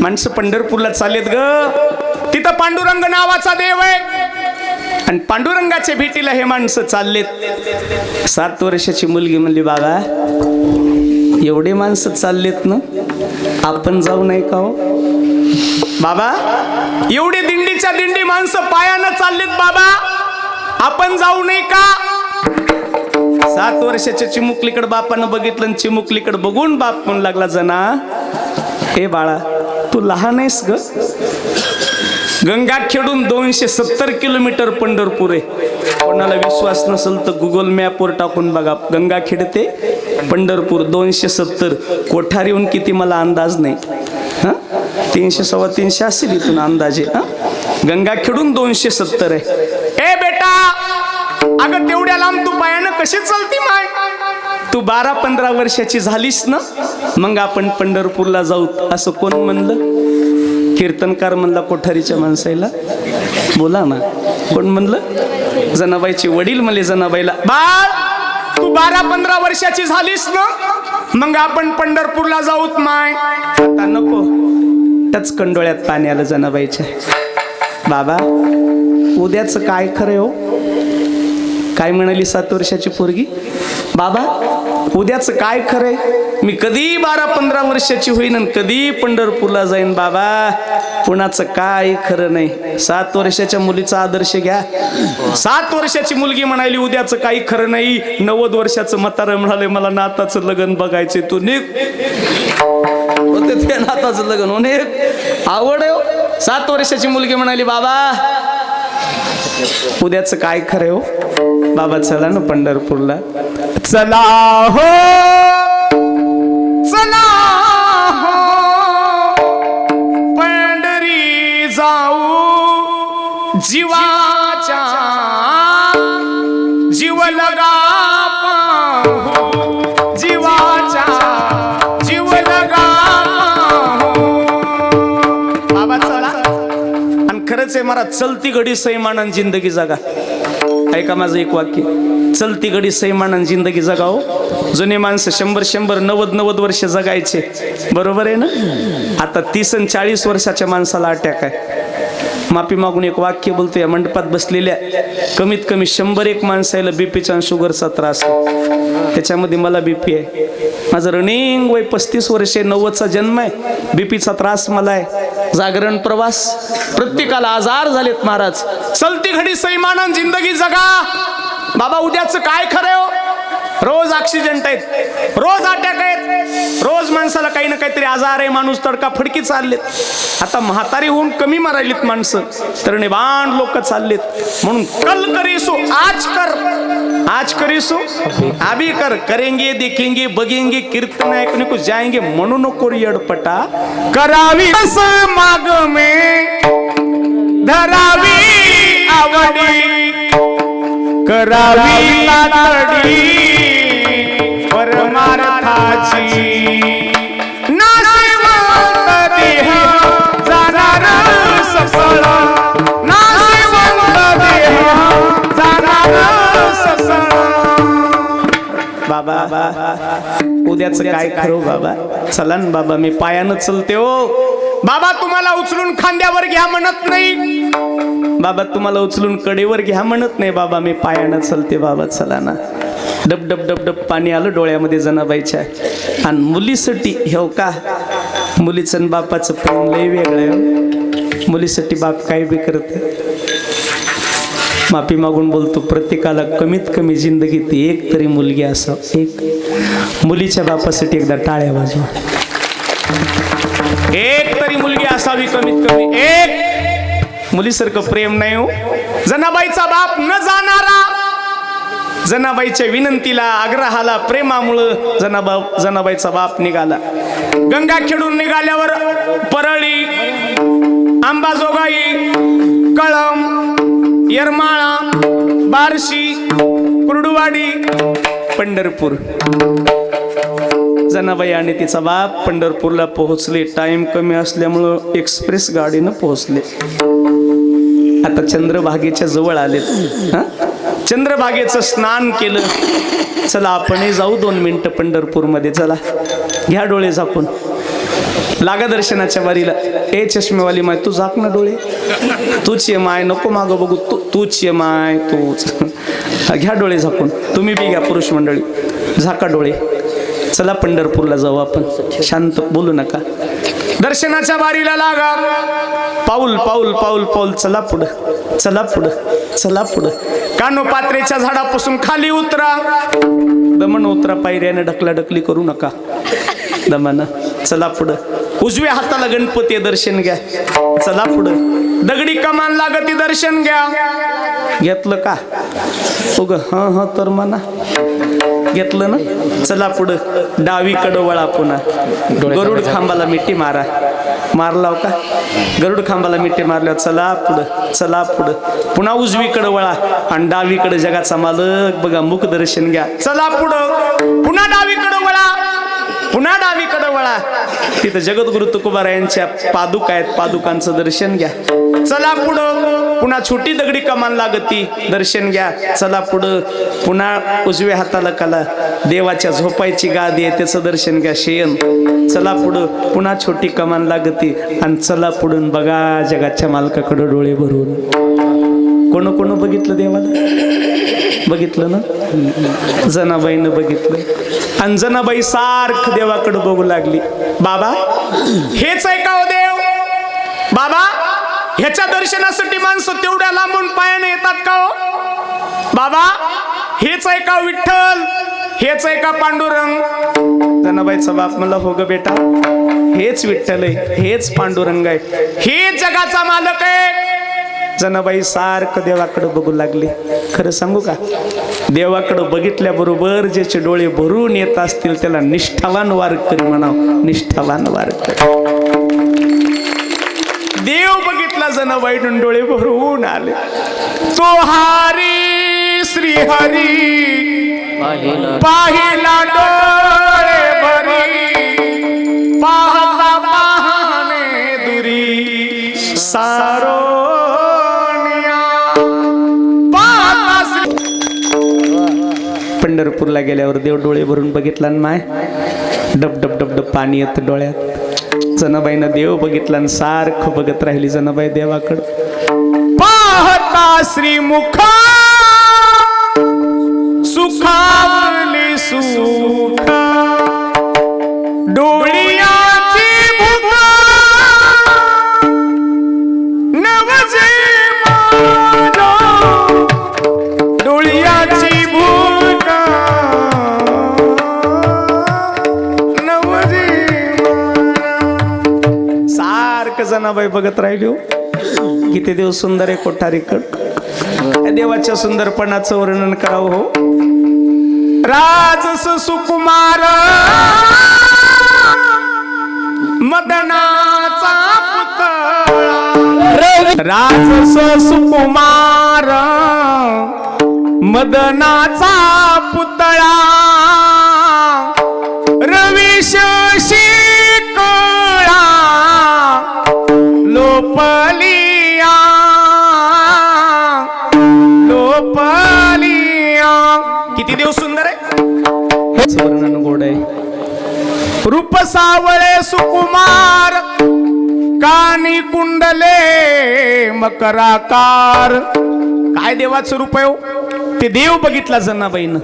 माणसं पंढरपूरला चाललेत ग. तिथं पांडुरंग नावाचा देव आहे आणि पांडुरंगाच्या भेटीला हे माणसं चाललेत. 7 वर्षाची मुलगी म्हणली, बाबा एवढे माणसं चाललेत ना, आपण जाऊ नाही का हो. बाबा एवढे दिंडीच्या दिंडी माणसं पायानं चाललेत, बाबा आपण जाऊ नाही का. 7 वर्षाच्या चिमुकलीकडे बापानं बघितलं, चिमुकलीकडे बघून बाप म्हणू लागला, जना हे बाळा तू लहान आहेस ग. गंगाखेडून 270 किलोमीटर पंढरपूर आहे. कोणाला विश्वास नसेल तर गुगल मॅपवर टाकून बघा. गंगाखेड ते पंढरपूर 270. कोठारीहून किती मला अंदाज नाही. 300-325 असेल इथून अंदाजे. गंगाखेडून 270 आहे. ए बेटा, अगं तेवढ्या लांब तू पायानं कशी चालती माय? तू 12-15 वर्षाची झालीस ना, मग आपण पंढरपूरला जाऊ असं कोण म्हणलं? कीर्तनकार म्हणला कोठारीच्या माणसाला. बोला ना, कोण म्हणलं? जनाबाईचे वडील म्हणले जनाबाईला, बाळ तू 12-15 वर्षाची झालीस ना, मग आपण पंढरपूरला जाऊत माय. आता नको. टच कंडोळ्यात पाणी आलं जनाबाईच्या. बाबा उद्याच काय खरं हो? काय म्हणाली 7 वर्षाची पोरगी? बाबा उद्याच काय खरंय? मी कधी 12-15 वर्षाची होईन आणि कधी पंढरपूरला जाईन. बाबा कुणाचं काय खरं नाही. 7 वर्षाच्या मुलीचा आदर्श घ्या. 7 वर्षाची मुलगी म्हणाली उद्याचं काही खरं नाही. 90 वर्षाचं म्हातारं म्हणाले मला नाताचं लग्न बघायचे. तू निघ. होते ते नाताचं लग्न होणे आवड आहे. 7 वर्षाची मुलगी म्हणाली बाबा उद्याचं काय खरं हो? बाबा चला ना पंढरपूरला. चला हो, चला हो, पंढरी जाऊ जीवाच्या जीव लगा पाहू, जीवाच्या जीव लगा पाहू. बाबा चला. आणि खरंच आहे मला चलती घडी सैमानान जिंदगी जगा. ऐका माझं एक वाक्य. चलती घडी सैमानान जिंदगी जगाओ. जुने माणसं 100-100, 90-90 वर्ष जगायचे. बरोबर आहे ना? आता 30 आणि 40 वर्षाच्या माणसाला अटॅक आहे. माफी मागून एक वाक्य बोलतो. या मंडपात बसलेल्या कमीत कमी 100-1 माणसाला बीपीचा आणि शुगरचा त्रास आहे. त्याच्यामध्ये मला बीपी आहे. माझं रनिंग वय 35 वर्षे, 90चा जन्म आहे. बीपीचा त्रास मला आहे. जागरण प्रवास, प्रत्येकाला आजार झालेत महाराज. चलती घडी सैमानान जिंदगी जगा. बाबा उद्याचं काय खरं हो? रोज ऍक्सिडेंट आहेत, रोज अटॅक आहेत, रोज माणसाला काही ना काहीतरी आजार आहे. माणूस तडका फडकी चाललेत. आता म्हातारी होऊन कमी मारायलीत माणसं, तर निवांत लोक चाललेत. म्हणून कल करीसो आज कर, आज करीसो अभी कर, करेंगे देखेंगे बघेंगे कीर्तन ऐकने को जाएंगे. म्हणू नको यडपटा. करावी माग में धरावी आवडी, करावी तातडी परमार्थाची. नाशिवंत देह जाणार सफळ, नाशिवंत देह जाणार सफळ. बाबा उद्याचं काय करू बाबा? चला ना बाबा, मी पायानं चलते हो. बाबा तुम्हाला उचलून खांद्यावर घ्या म्हणत नाही. बाबा तुम्हाला उचलून कडेवर घ्या म्हणत नाही. बाबा मी पायानं चलते. बाबा चला ना. डब डब डब डब पाणी आलं डोळ्यामध्ये जनाबाईच्या. आणि मुलीसाठी हो का, मुलीचं आणि बापाचं प्रेम लय वेगळं आहे. मुलीसाठी बाप काय बी करते. माफी मागून बोलतो. प्रत्येकाला कमीत कमी जिंदगीत एक तरी मुलगी असावं. एक मुलीच्या बापासाठी एकदा टाळ्या वाजवा. एक तरी मुलगी असावी कमीत कमी एक. मुलीसारखं प्रेम नाही हो. जनाबाईचा बाप न जाणारा, जनाबाईच्या विनंतीला आग्रहाला प्रेमामुळं जनाबाईचा बाप निघाला. गंगाखेडून निघाल्यावर परळी, अंबाजोगाई, कळंब, येरमाळा, बार्शी, कुर्डुवाडी, पंढरपूर. जनाबाई आणि तिचा बाप पंढरपूरला पोहोचले. टाइम कमी असल्यामुळं एक्सप्रेस गाडीनं पोहोचले. आता चंद्रभागेच्या जवळ आलेत. चंद्रभागेचं स्नान केलं. चला आपणही जाऊ 2 मिनिटं पंढरपूरमध्ये. चला घ्या डोळे झाकून, लागा दर्शनाच्या वारीला. ए चष्मेवाली माय तू झाक ना डोळे. तूच ये माय, नको मागं बघू. तूच ये माय, तूच. घ्या डोळे झाकून. तुम्ही बी घ्या पुरुष मंडळी, झाका डोळे. चला पंढरपूरला जाऊ आपण. शांत बोलू नका. दर्शनाच्या वारीला लागा. पाऊल पाऊल पाऊल पाऊल. चला पुढं, चला पुढं, चला पुढं. कानोपात्रेच्या झाडापासून खाली उतरा. दमन उतरा. पायऱ्याने ढकलाढकली करू नका. दमानं चला पुढं. उजव्या हाताला गणपती दर्शन घ्या. चला पुढं. दगडी कमान लागती दर्शन घ्या. घेतलं का उग ह तर म्हणा घेतलं ना. चला पुढं. डावीकडं वळा पुन्हा. गरुड खांबाला मिठी मारा. मारला का गरुड खांबाला मिठी मारल्यावर चला पुढं. चला पुढं. पुन्हा उजवीकडे वळा आणि डावीकडे जगाचा मालक बघा मुख दर्शन घ्या. चला पुढं. पुन्हा डावीकडे वळा. पुन्हा डावीकडे वळा. तिथं जगद्गुरु तुकोबारायांच्या पादुका आहेत. पादुकांचं दर्शन घ्या. चला पुढं. पुन्हा छोटी दगडी कमान लागती दर्शन घ्या. चला पुढं. पुन्हा उजव्या हाताला कला देवाच्या झोपायची गादी आहे त्याचं दर्शन घ्या. शयन. चला पुढं. पुन्हा छोटी कमान लागती आणि चला पुढून बघा जगाच्या मालकाकडे डोळे भरून. कोण कोण बघितलं देवाला? बघितलं ना. जनाबाईनं बघितलं. आणि जनाबाई सारखं देवाकडे बघू लागली. बाबा हेच आहे का हो देव? बाबा ह्याच्या दर्शनासाठी माणसं तेवढ्या लांबून पायाने येतात का हो? बाबा हेच आहे का विठ्ठल? हेच आहे का पांडुरंग? जनाबाईचा बाप म्हणला हो ग बेटा हेच विठ्ठल आहे. हेच पांडुरंग आहे. हेच जगाचा मालक आहे. जनाबाई सारखं देवाकडे बघू लागली. खरं सांगू का देवाकडे बघितल्याबरोबर ज्याचे डोळे भरून येत असतील त्याला निष्ठावान वारकरी म्हणाव. निष्ठावान वारकरी. देव बघितला जनाबाईतून डोळे भरून आले. तो हरी श्री हरी पाहिला डोळे भरी पाहता पाहणे दुरी सारो पंढरपूरला गेल्यावर देव डोळे भरून बघितला आणि माय डब डब डब डब पाणी येत डोळ्यात. जनाबाईनं देव बघितला आणि सारखं बघत राहिली जनाबाई देवाकडं. पाहता श्रीमुख सुखावली सुख डोळ्याची भूक नवजे माझ्या डोळ्याची भूक जनाबाई बघत राहिली. किती देव सुंदर आहे कोठारीकड. देवाच्या सुंदरपणाचं वर्णन करावं हो. राजस सुकुमार मदनाचा पुतळा. राजस सुकुमार मदनाचा पुतळा रविश लोपलिया लोपलिया. किती देव सुंदर आहे. वर्णन गोड आहे. रूप सावळे सुकुमार कानी कुंडले मकराकार. काय देवाचं रूप आहे हो. ते देव बघितला जनाबाईनं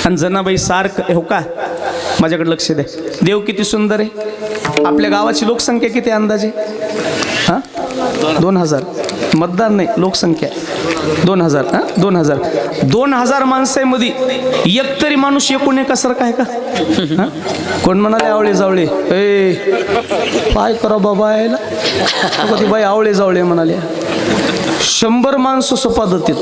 आणि जनाबाई सारखं हो का माझ्याकडे लक्ष द्या. देव किती सुंदर आहे. आपल्या गावाची लोकसंख्या किती अंदाजे? हा 2000. मतदार नाही लोकसंख्या 2000. 2000 माणसांमध्ये एक तरी माणूस एकूण एकासारखा आहे का? कोण म्हणाले आवळे जावळे ए काय करा बाबा यायला कधी बाई आवळे जावळे म्हणाले. 100 माणसं सपादतीत.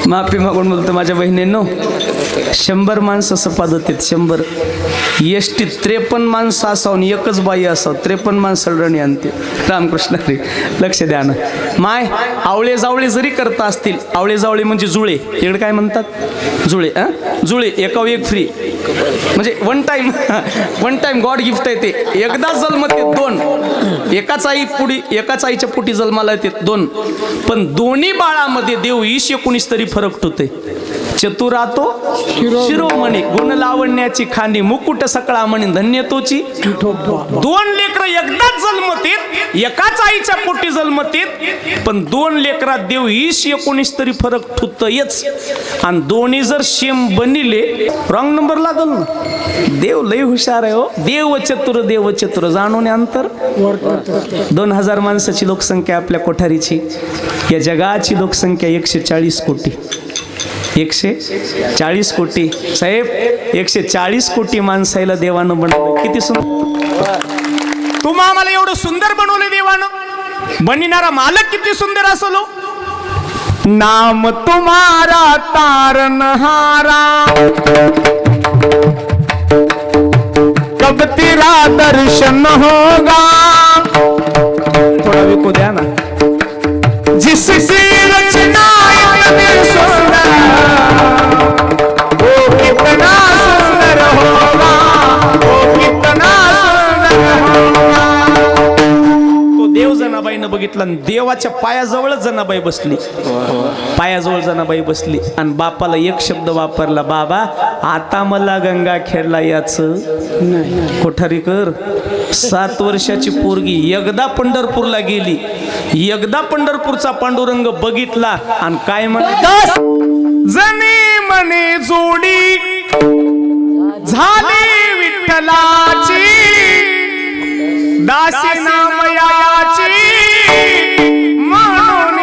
माफी मागून बोलतो माझ्या बहिणींनो. 100 माणसं सपादतीत. 100 एसटीत 53 माणसं असावून एकच बाई असावं. 53 माणसं रणी आणते. रामकृष्ण रे लक्ष द्या ना. माय आवळे जावळे जरी करता असतील. आवळे जावळे म्हणजे जुळे. इकडे काय म्हणतात जुळे. जुळे एकावर एक फ्री म्हणजे वन टाइम गॉड गिफ्ट आहे ते. एकदाच जन्मत येत 2. एकाच आईच्या पोटी जन्माला येते 2. पण दोन्ही बाळामध्ये देव 20-19 तरी फरक ठेवते. चतुरातो शिरोमणी गुण लावण्याची खांदी मुकुट सकळा म्हणे धन्य तोची. 2 लेकरं एकदाच जन्मतेत. एकाच आईच्या पोटी जन्मतेत पण 2 लेकरात देव 20-19 तरी फरक ठुतयच. आणि दोन्ही जर सेम बनिले रॉंग नंबर लागल ना. देव लय हुशार आहे हो. देव चतुर जाणून अंतर. 2000 माणसाची लोकसंख्या आपल्या कोठारीची. या जगाची लोकसंख्या 140 कोटी. 140 कोटी साहेब, 140 कोटी माणसाला देवानं बनवलं. किती सुंदर. तुम्हा आम्हाला एवढं सुंदर बनवलं देवानं. बनविणारा मालक किती सुंदर असलो. नाम तुम्हारा तारनहारा, कब तेरा दर्शन होगा. थोड़ा विको द्या ना. जिसकी रचना इतनी सुंदर, वो कितना सुंदर होगा, वो कितना सुंदर होगा. तो देव जनाबाईनं बघितला आणि देवाच्या पायाजवळच जनाबाई बसली. पायाजवळ जनाबाई बसली आणि बापाला एक शब्द वापरला, बाबा आता मला गंगा खेळला याच कोठारीकर. 7 वर्षाची पोरगी एकदा पंढरपूरला गेली, एकदा पंढरपूरचा पांडुरंग बघितला आणि काय म्हणत, जनी मने जोडी झाली विठ्ठलाची, दासी नामयाची म्हणून.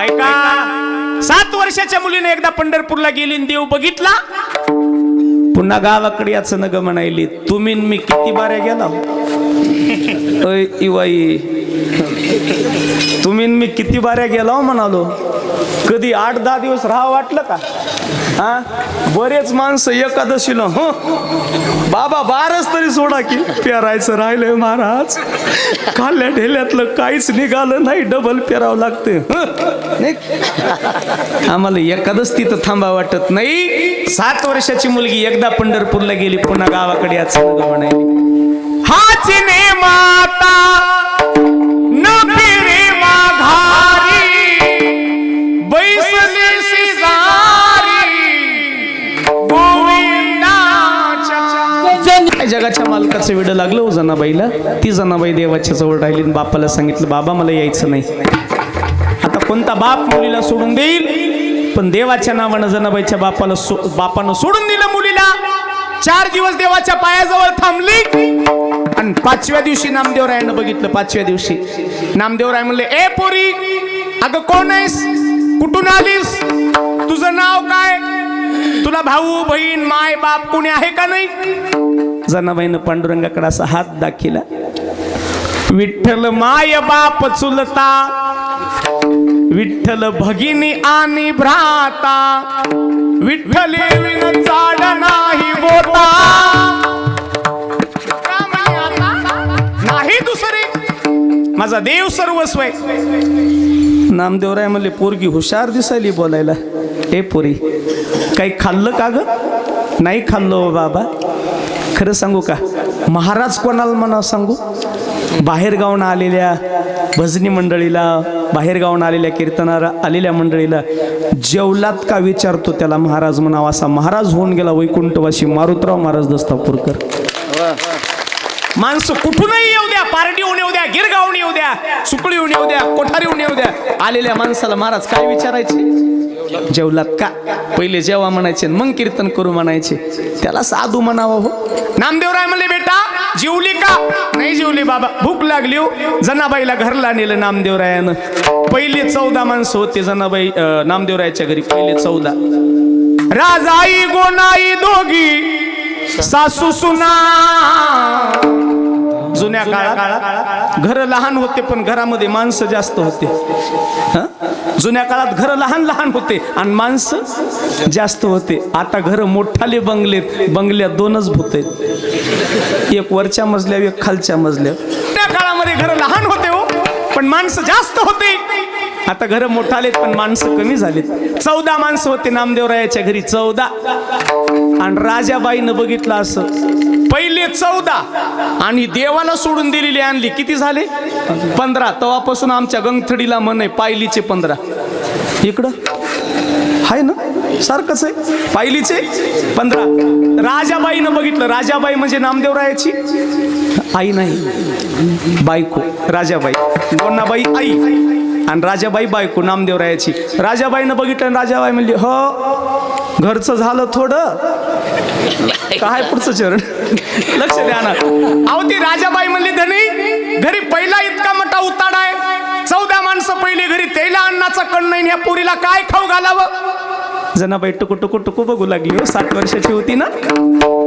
ऐका, 7 वर्षाच्या मुलीने एकदा पंढरपूरला गेली आणि देव बघितला. पुन्हा गावाकडे याचं नग म्हणायली, तुम्ही मी किती बाऱ्या गेला. इवाई तुम्ही मी किती बाऱ्या गेला म्हणालो. कधी 8-10 दिवस राहा वाटलं का. हा, बरेच माणसं एकादशीला हो बाबा 12च तरी सोडा की पेरायचं राहिलंय महाराज. खाल्ल्या ढेल्यातलं काहीच निघालं नाही, डबल पेरावं लागते. आम्हाला एकादश तिथं थांबा वाटत नाही. 7 वर्षाची मुलगी एकदा पंढरपूरला गेली, पुन्हा गावाकडे याचं म्हणाली, हाची ने माता न फिरे माघारी, बैसली जगाच्या मालकाचं वेड लागलं हो जनाबाईला. ती जनाबाई देवाच्या जवळ राहिली, बापाला सांगितलं, बाबा मला यायचं नाही. आता कोणता बाप मुलीला सोडून देईल, पण देवाच्या नावानं जनाबाईच्या बापानं सोडून दिलं मुलीला. 4 दिवस देवाच्या पायाजवळ थांबली आणि 5व्या दिवशी नामदेवरायानं बघितलं. 5व्या दिवशी नामदेवराय म्हणले, ए पोरी, अगं कोण आहेस, कुठून आलीस, तुझं नाव काय, तुला भाऊ बहीण माय बाप कोणी आहे का नाही. जनाबाईनं पांडुरंगाकडे असा हात दाखिला. विठ्ठल माय बाप चुलता, विठ्ठल भगिनी आणि भ्राता, विठ्ठले विन चाड नाही बोता, नाही दुसरे, माझा देव सर्वस्व आहे. नामदेवराय म्हणले, पोरगी हुशार दिसायली बोलायला. ए पोरी, काही खाल्लं का ग. नाही खाल्लो बाबा. खरं सांगू का, महाराज कोणाला म्हणा सांगू, बाहेर गावून आलेल्या भजनी मंडळीला, बाहेर गावून आलेल्या कीर्तनाला आलेल्या मंडळीला जेवलात का विचारतो, त्याला महाराज म्हणावा. असा महाराज होऊन गेला वैकुंठवासी मारुतराव महाराज दस्तापूरकर. माणसं कुठूनही येऊ द्या, पारडीहून येऊ द्या, गिरगावून येऊ द्या, सुकळीहून येऊ द्या, कोठारीहून येऊ द्या, आलेल्या माणसाला महाराज काय विचारायचे, जेवलात का. पहिले जेवा म्हणायचे, मग कीर्तन करू म्हणायचे. त्याला साधू म्हणावं हो. नामदेवराय म्हणले, बेटा जेवली का. नाही जेवली बाबा, भूक लागली हो. जनाबाईला घरला नेलं नामदेवरायानं. पहिले 14 माणसं होते जनाबाई नामदेवरायाच्या घरी. पहिले 14. राजाई गोनाई दोघी सासू सुना. जुन्या काळात घर लहान होते पण घरामध्ये माणसं जास्त होते. जुन्या काळात घर लहान लहान होते आणि माणसं जास्त होते. आता घर मोठाले बंगलेत, बंगल्यात 2च भूत आहेत, एक वरच्या मजल्यावर एक खालच्या मजल्यावर. त्या काळामध्ये घर लहान होते हो, पण माणसं जास्त होते. आता घर मोठालेत पण माणसं कमी झालीत. 14 माणसं होते नामदेवरायाच्या घरी, 14. आणि राजाबाईनं बघितलं असं, पहिले 14 आणि देवाला सोडून दिलेली आणली, किती झाले 15. तेव्हापासून आमच्या गंगथडीला म्हण आहे पायलीचे 15. इकडं आहे ना, सारखंच आहे, पायलीचे 15. राजाबाईनं बघितलं. राजाबाई म्हणजे नामदेवरायाची आई नाही, बायको. राजाबाई, गोनाबाई आई आणि राजाबाई बायको नामदेवरायाची. राजाबाईनं बघितलं आणि राजाबाई म्हणली, हो घरचं झालं थोडं, काय पुढचं चरण लक्ष द्या ना. अहो ती राजाबाई म्हणली, धनी घरी पहिला इतका मोठा उताड आहे, 14 माणसं पहिले घरी, त्याला अन्नाचा कण नाही, ह्या पोरीला काय खाऊ घालावं. जनाबाई टुकू टुकू टुकू बघू लागली हो, 7 वर्षाची होती ना.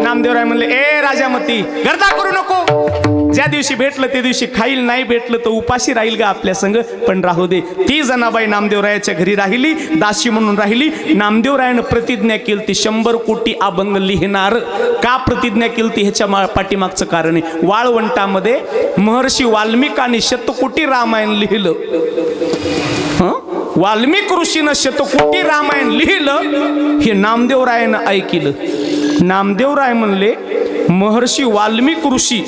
नामदेवराय म्हणले, ए राजामती गर्दा करू नको, ज्या दिवशी भेटलं त्या दिवशी खाईल, नाही भेटलं तर उपाशी राहील का आपल्या संग, पण राहू दे. ती जनाबाई नामदेवरायाच्या घरी राहिली, दासी म्हणून राहिली. नामदेवरायानं प्रतिज्ञा केली ती 100 कोटी अभंग लिहिणार. का प्रतिज्ञा केली ती ह्याच्या पाठीमागचं कारण आहे. वाळवंटामध्ये महर्षी वाल्मिकांनी शतकोटी रामायण लिहिलं. वाल्मिक ऋषीनं शतकोटी रामायण लिहिलं हे नामदेवरायानं ऐकलं. नामदेवराय म्हणले, महर्षी वाल्मिक ऋषी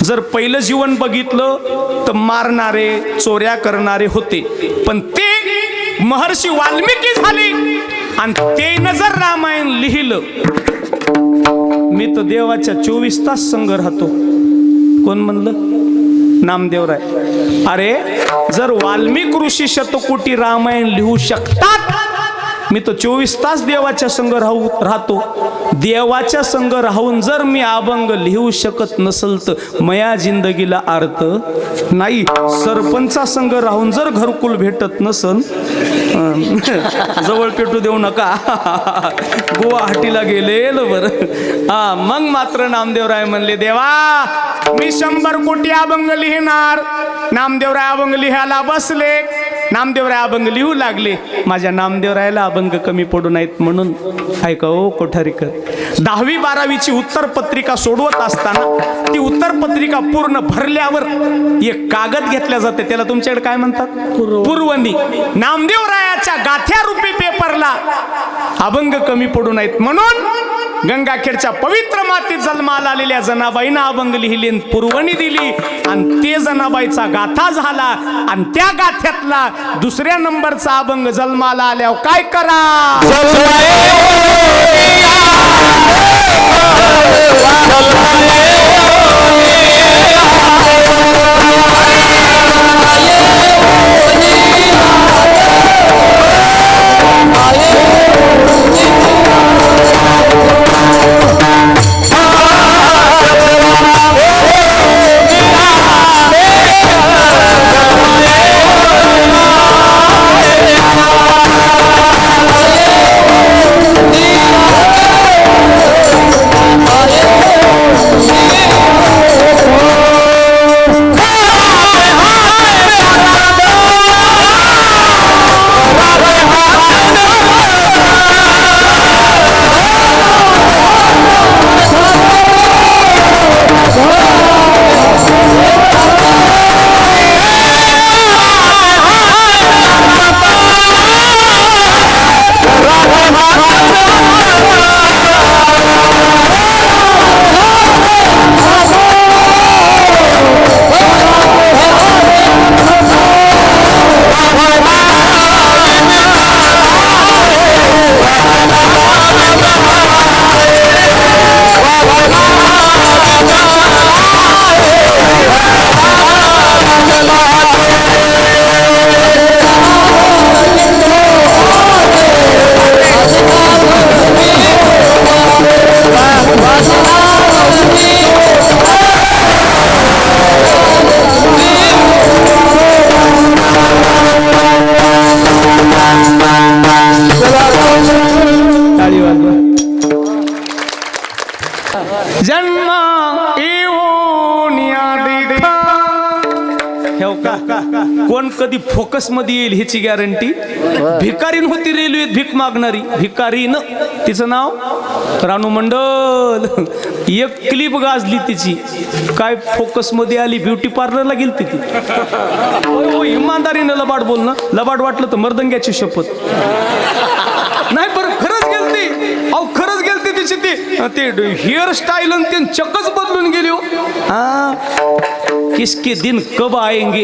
जर पहिलं जीवन बघितलं तर मारणारे, चोऱ्या करणारे होते, पण ते महर्षी वाल्मिकी झाले आणि त्यानं जर रामायण लिहिलं, मी तर देवाच्या 24 तास संग राहतो. कोण म्हणलं? नामदेवराय. अरे जर वाल्मिक ऋषी शतकोटी रामायण लिहू शकतात, मी तर 24 तास देवाच्या संग राहतो. देवाच्या संग राहून जर मी अभंग लिहू शकत नसल तर मया जिंदगीला अर्थ नाही. सरपंचा संग राहून जर घरकुल भेटत नसल, जवळ पेटू देऊ नका, गुवाहाटीला गेलेलं बरं. हा, मग मात्र नामदेवराय म्हणले, देवा मी 100 कोटी अभंग लिहिणार. नामदेवराय अभंग लिहायला बसले. नामदेवराय अभंग लिहू लागले. माझ्या नामदेवरायाला अभंग कमी पडू नयेत म्हणून ऐका ओ कोठारीकर, 10वी 12वीची उत्तर पत्रिका सोडवत असताना ती उत्तर पत्रिका पूर्ण भरल्यावर एक कागद घेतल्या जाते, त्याला तुमच्याकडे काय म्हणतात? पुरवणी. नामदेवरायाच्या गाथ्या रूपी पेपरला अभंग कमी पडू नयेत म्हणून गंगाखेडच्या पवित्र मातीत जन्माला आलेल्या जनाबाईनं अभंग लिहिली, पुरवणी दिली आणि ते जनाबाईचा गाथा झाला. आणि त्या गाथ्यातला दुसऱ्या नंबरचा अभंग जन्माला आल्यावर काय करा, कोण कधी फोकस मध्ये येईल ह्याची गॅरंटी. भिकारीन होती रेल्वेत भीक मागणारी, भिकारीन, तिचं नाव रानू मंडल. एक क्लिप गाजली तिची, काय फोकस मध्ये आली, ब्युटी पार्लरला गेली ती. इमानदारीनं लबाड बोलणं, लबाड वाटलं तर मर्दंग्याची शपथ नाही. बरं खरंच गेलती, अहो खरंच गेलती तिची ते हेअरस्टाईल आणि ते चक्कच बदलून गेली. किसके दिन कब आएंगे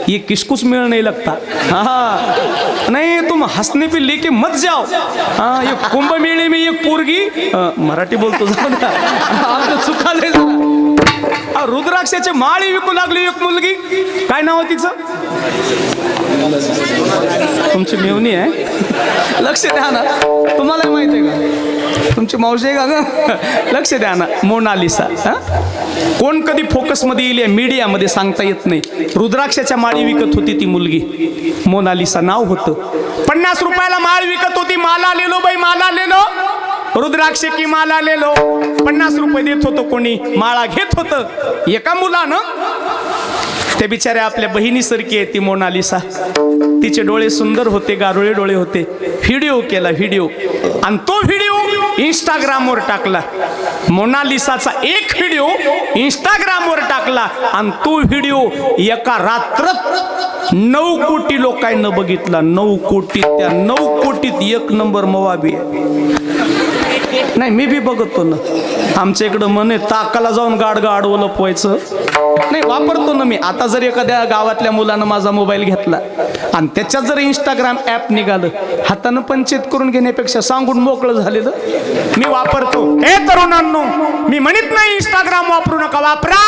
ये किसकुछ मेल नहीं लगता. हाँ नहीं, तुम हंसने पे लेके मत जाओ. हाँ, ये कुंभ मेळे में एक पोरगी, मराठी बोलतो चुकाले. रुद्राक्षाचे माळी विकू लागली एक मुलगी. काय नाव तिचं? तुमची मेवणी आहे. लक्ष द्या ना, तुम्हाला माहिती आहे का तुमची मावशी आहे का ग? लक्ष द्या ना. मोनालिसा. कोण कधी फोकसमध्ये येईल मीडियामध्ये सांगता येत नाही. रुद्राक्षाच्या माळी विकत होती ती मुलगी, मोनालिसा नाव होतं. 50 रुपयाला माळ विकत होती. माला लेलो बाई, माला लेलो, रुद्राक्ष की माला लेलो. 50 रुपये देत होतो कोणी, माळा घेत होतं. एका मुलानं, त्या बिचाऱ्या आपल्या बहिणीसारखी आहे ती मोनालिसा. तिचे डोळे सुंदर होते, गारोळे डोळे होते. व्हिडिओ केला, व्हिडिओ, आणि तो व्हिडिओ इंस्टाग्रामवर टाकला. मोनालिसाचा एक व्हिडिओ इंस्टाग्रामवर टाकला, आणि तो व्हिडिओ एका रात्रात 9 कोटी लोकांना बघितला. 9 कोटी. त्या 9 कोटीत 1 नंबर मवाबी आहे. नाही, मी बी बघतो ना. आमच्या इकडं म्हणे ताकाला जाऊन गाडगा आडवं लपवायचं. नाही, वापरतो ना मी. आता जर एखाद्या गावातल्या मुलानं माझा मोबाईल घेतला आणि त्याच्यात जर इंस्टाग्राम ॲप निघालं, हातानं पंचायत करून घेण्यापेक्षा सांगून मोकळं झालेलं मी वापरतो. हे तरुणांनो, मी म्हणत नाही इंस्टाग्राम वापरू नका, वापरा.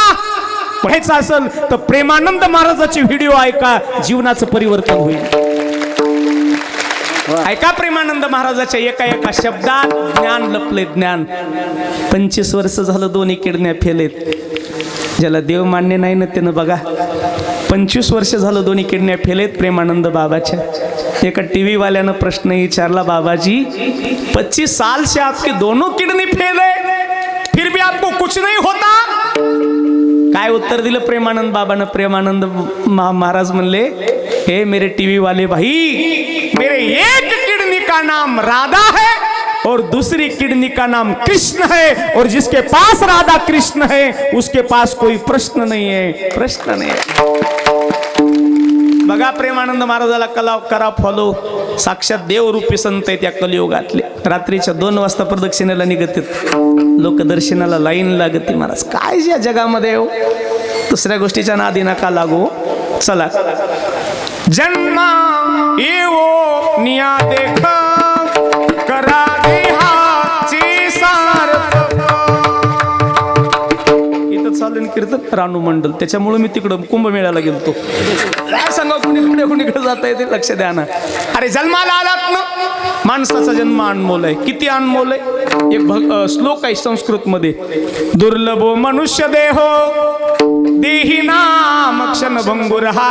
व्हायचं असेल तर प्रेमानंद महाराजाचे व्हिडिओ ऐका, जीवनाचं परिवर्तन होईल. ऐका प्रेमानंद महाराजाच्या एका एका शब्दात ज्ञान लपले. ज्ञान. 25 वर्ष झालं दोन्ही किडण्या फेलेत. ज्याला देव मान्य नाही ना त्यानं बघा, 25 वर्ष झालं दोन्ही किडण्या फेलेत प्रेमानंद बाबाच्या. एका टीव्ही वाल्यानं प्रश्न विचारला, बाबाजी 25 साल से आपके दोनों किडनी फेल है, फिर भी आपको कुछ नहीं होता? काय उत्तर दिलं प्रेमानंद बाबानं? प्रेमानंद महाराज म्हणले, हे मेरे टीव्ही वाले भाई, मेरे एक किडनी का नाम राधा है और दूसरी किडनी का नाम कृष्ण है, और जिसके पास राधा कृष्ण है उसके पास कोई प्रश्न नहीं है. प्रश्न नाही. बघा प्रेमानंद महाराजाला करा फॉलो. साक्षात देवरूपी संत आहेत या कलियुगातले. रात्रीच्या 2 वाजता प्रदक्षिणेला निघतात लोक, दर्शनाला लाईन लागते. महाराज काय या जगामध्ये हो, दुसऱ्या गोष्टीच्या नादी नका लागू. चला. जन्मा येवो निया देख, करा देहाची सार्थक. इथं चालू कीर्तन रानू मंडल, त्याच्यामुळे मी तिकडं कुंभमेळ्याला गेलतो. काय सांगा, कुणीकडे जाता येते. लक्ष द्या ना. अरे जन्माला आलात ना, माणसाचा जन्म अनमोल आहे. किती अनमोल आहे. एक श्लोक आहे संस्कृत मध्ये, दुर्लभो मनुष्य देहो देही नाम क्षण भंगुरहा.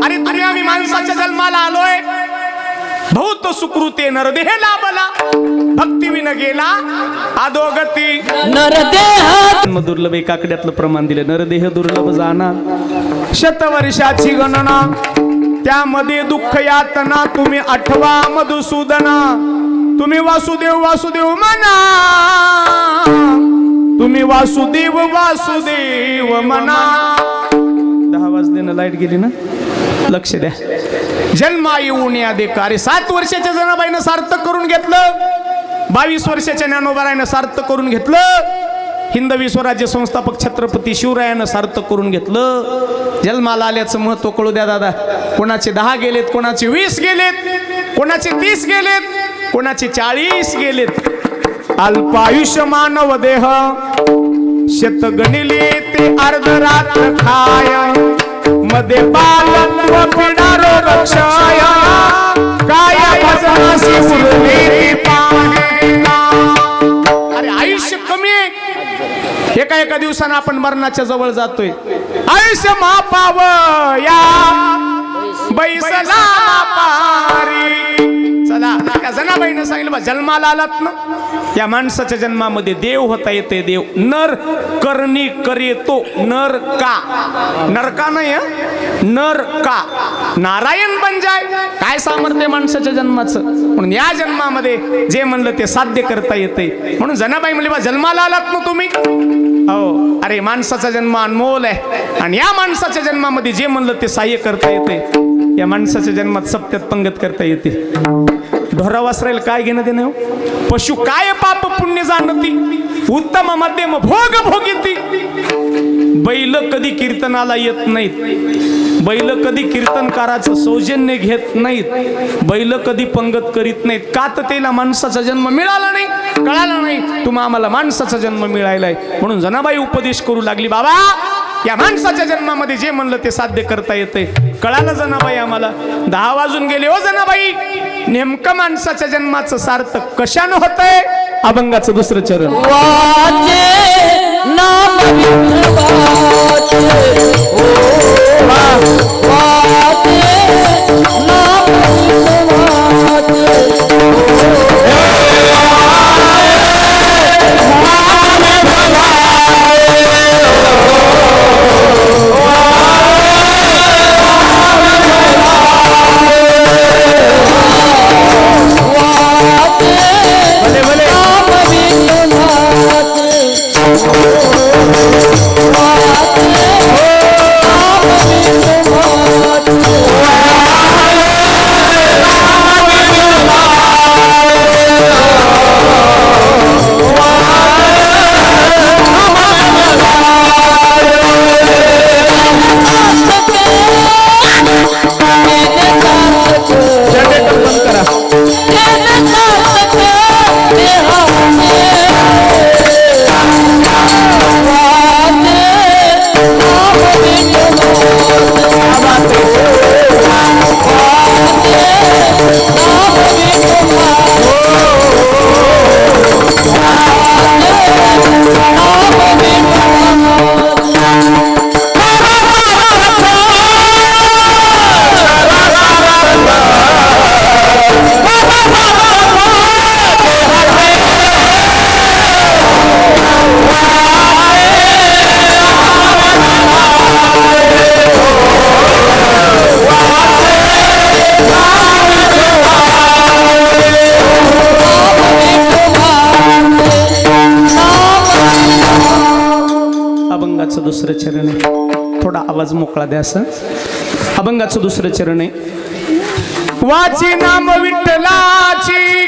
अरे तुम्ही आम्ही माणसाच्या जन्माला आलोय, बहुत सुकृते नरदेह लाभला, भक्ती विन गेला अधोगती. नरदेह दुर्लभ. एका आकड्यातलं प्रमाण दिलं. नरदेह दुर्लभ जाना, शतवर्षाची गणना, त्यामध्ये दुःख यातना तुम्ही आठवा मधुसूदना. तुम्ही वासुदेव वासुदेव म्हणा, तुम्ही वासुदेव वासुदेव म्हणा. 10 वाजल्यानं लाईट गेली ना. लक्ष द्या. जन्मा येऊन या देखा. अरे 7 वर्षाच्या जनाबाईनं सार्थक करून घेतलं, 22 वर्षाच्या ज्ञानोबारायनं सार्थक करून घेतलं, हिंदवी स्वराज्य संस्थापक छत्रपती शिवरायानं सार्थक करून घेतलं. जन्माला आल्याचं महत्व कळू द्या दादा. कोणाचे 10 गेलेत, कोणाचे 20 गेलेत, कोणाचे 30 गेलेत, कोणाचे 40 गेलेत. अल्पायुष्य मानव देह, शत गणिले ते अर्धरात्र खाय, मध्ये बालत्व पिडारो रक्षाय, काय भजनासी उरले पाहेला. अरे आयुष्य कमी आहे, एका दिवसानं आपण मरणाच्या जवळ जातोय. आयुष्य मापाव या बैसला पारी. चला, त्या जनाबाईनं सांगितलं, जन्माला आलात ना, या माणसाच्या जन्मामध्ये देव होता येते. देव नर करणी करेतो. नर का, नरका नाही, नर का, नारायण बन जाय. काय सामर्थ्य माणसाच्या जन्माचं. म्हणून या जन्मामध्ये जे म्हणलं ते साध्य करता येते. म्हणून जनाबाई म्हणली, जन्माला आलात ना तुम्ही. हो, अरे माणसाचा जन्म अनमोल आहे, आणि या माणसाच्या जन्मामध्ये जे म्हणलं ते सहाय्य करता येते. या माणसाच्या जन्मात सप्त्यात पंगत करता येते. ढोरा वासरायला काय घेणं देणं हो. पशु काय पाप पुण्य जाणती, उत्तम मध्यम भोग भोगिती. बैल कधी कीर्तनाला येत नाहीत, बैल कधी कीर्तनकाराचं सौजन्य घेत नाहीत, बैल कधी पंगत करीत नाहीत. का तर त्याला माणसाचा जन्म मिळाला नाही, कळाला नाही. तुम्हा आम्हाला माणसाचा जन्म मिळालाय. म्हणून जनाबाई उपदेश करू लागली, बाबा या माणसाच्या जन्मामध्ये जे म्हणलं ते साध्य करता येते. कळालं जनाबाई आम्हाला. 10 वाजून गेले हो जनाबाई. नेमकं माणसाच्या जन्माचं सार्थक कशानं होतंय? अभंगाचं दुसरं चरण. वाचे नाम विठ्ठलाचे, वाचे नाम अभंगाचं दुसरं चरण आहे. थोडा आवाज मोकळा द्या असं. अभंगाचं दुसरं चरण आहे. वाची नाम विठ्ठलाची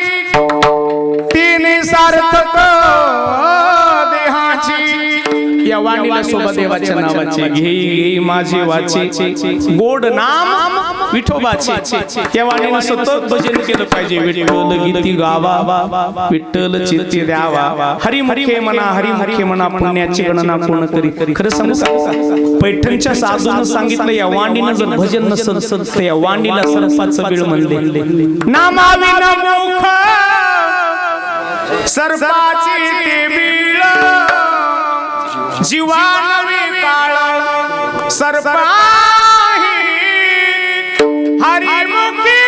तिने सार्थक देहाची. या वाणीला सोबत देवाच्या नावाची घे माझी वाची. गोड नाम विठोबाचे. त्या वाणीला सतत भजन केलं पाहिजे. विठ्ठल गीती गावा, विठ्ठल चित्ती द्यावा. हरिमुखे म्हणा, हरिमुखे म्हणा, पुण्याची गणना कोण करी. खरं सांगू, पैठणच्या साधूनं सांगितलं या वाणीनं जर भजन नसल तर या वाणीला सर्पाचं बीळ म्हणले. नामाविना मुख सर्पाची ते बीळ, जीवानवी काळ सर्पाही हरिमुखी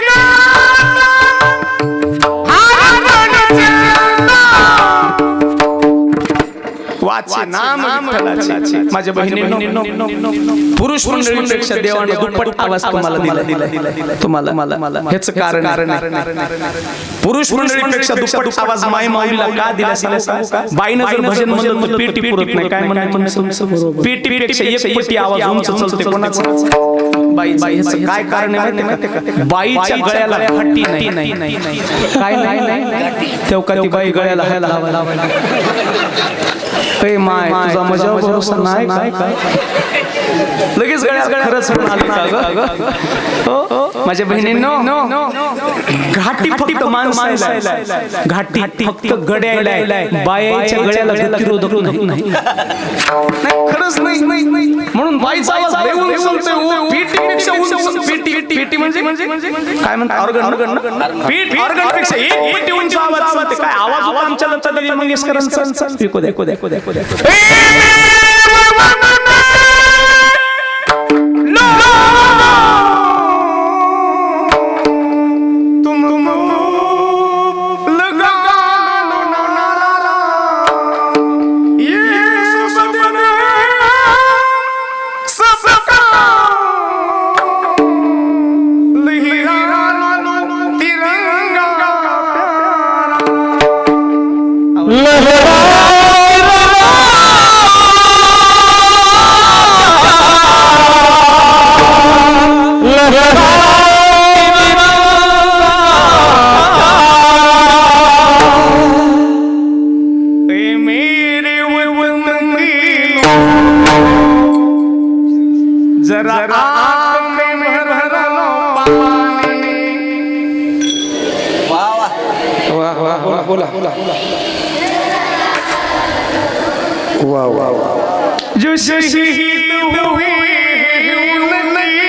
वाचे नाम विठ्ठलाचे. माझ्या बहिणींनो, पुरुष मंडळींपेक्षा देवाने दुप्पट आवाज तुम्हाला दिला. तुम्हाला ह्याचं कारण पुरुष मंडळीपेक्षा दुप्पट आवाज माय माऊलीला का दिला सांगू का? बाईनं जर भजन म्हणलं तर पेटी पुरत नाही. काय म्हणणं? पेटीपेक्षा एक पटी आवाज उंच चलते. कोणाचा? बाई. ह्याचं काय कारण आहे माहिती का? बाईच्या गळ्याला हट्टी नाही. काय नाही तेव्हा ती बाई गळ्याला हवा. माय तुझा मजा भरोसा नाही काय? लगेच गळ्यात खरंच आलं का? माझ्या बहिणींनो, घाटी फक्त माणसाला, घाटी फक्त गड्याला, बायाच्या गळ्याला गतिरोधक नाही. खरंच नाही. म्हणून बाईचा आवाज लय उंच होतो. पेटीपेक्षा उंच. पेटी म्हणजे काय म्हणतात? ऑर्गन. ऑर्गन पेक्षा एक पटी उंच आवाज होते. काय आवाज आमच्या लता मंगेशकरांचा. देखो बोला जो शहीद हुए नहीं.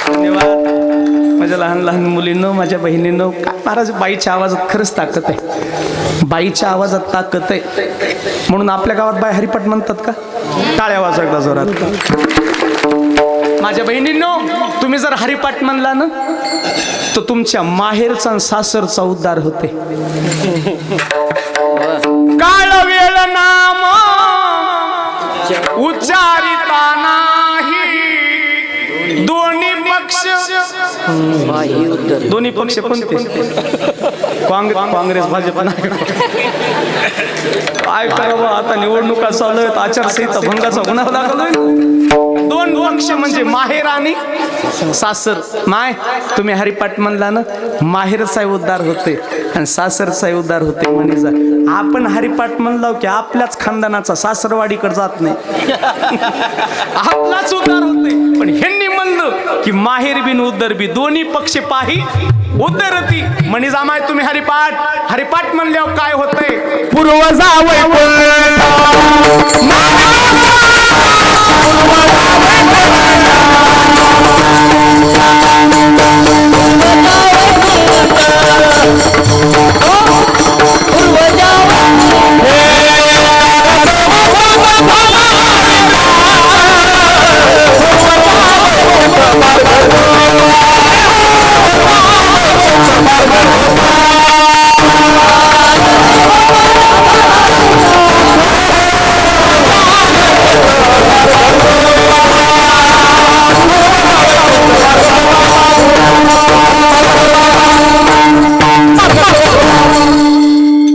धन्यवाद माझ्या लहान लहान मुलींनो, माझ्या बहिणींनो. काय महाराज, बाईच्या आवाजात खरंच ताकद आहे. बाईच्या आवाजात ताकद आहे म्हणून आपल्या गावात बाय हरिपाठ म्हणतात का? टाळ्या वाजवा एकदा जोरात. माझ्या बहिणींनो, तुम्ही जर हरिपाठ म्हणला ना तर तुमच्या माहेरचा आणि सासरचा उद्धार होते. काळ वेळ नाम उच्चारिता नाही. दोन्ही पक्ष दोन्ही पक्ष कोणते? काँग्रेस भाजप नाही. काय करावं आता, निवडणुका चालू आहेत, आचारसंहिता भंगाचा गुन्हा दाखल. दोन पक्ष म्हणजे माहेर आणि सासर. माय तुम्ही हरिपाठ म्हणला ना, माहेरचा उद्धार होते आणि सासरचा उद्धार होते. म्हणे जा आपण हरिपाठ म्हणलो की आपल्याच खानदानाचा सासरवाडीकडे जात नाही. आपलाच उद्धार होते. पण ह्यांनी म्हणलं की माहेर बिन उद्धार बी दोन्ही पक्ष पाही उद्धरती. म्हणे जामाय तुम्ही हरिपाठ म्हणल्यावर काय होतंय? पूर्वजा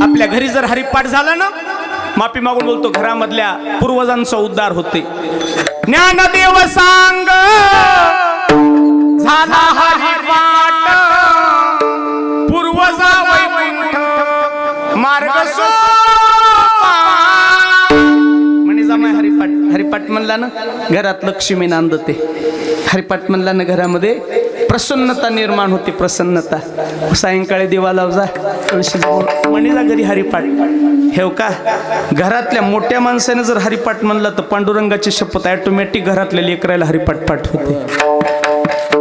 आपल्या घरी जर हरिपाठ झाला ना, माफी मागून बोलतो, घरामधल्या पूर्वजांचा उद्धार होते. ज्ञानदेव सांग झाला हरिपाठ, पूर्वजा वैकुंठ मार्ग सोपा. म्हणे जामाय हरिपाठ म्हणला ना घरात लक्ष्मी नांदते. हरिपाठ म्हणला ना घरामध्ये प्रसन्नता निर्माण होते. प्रसन्नता. सायंकाळी दिवा लावजा, तुळशी म्हणे जा घरी हरिपाठ. हेव का घरातल्या मोठ्या माणसाने जर हरिपाठ म्हणला तर पांडुरंगाची शपथ ॲटोमॅटिक घरातल्या लेकरायला हरिपाठ पाठ होते.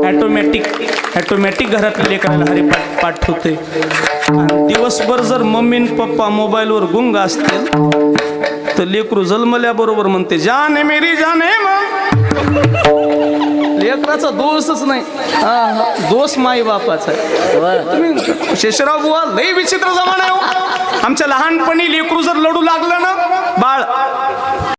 ॲटोमॅटिक घरातल्या लेकरायला हरिपाठ पाठ होते. आणि दिवसभर जर मम्मी आणि पप्पा मोबाईलवर गुंग असतील तर लेकरू जन्मल्याबरोबर म्हणते जाने मेरी जाने. लेकराचा दोषच नाही, दोष माई बापाचा. शेषराव बुवा लई विचित्र जमाना आहे. आमच्या लहानपणी लेकरू जर लढू लागलं ना, बाळ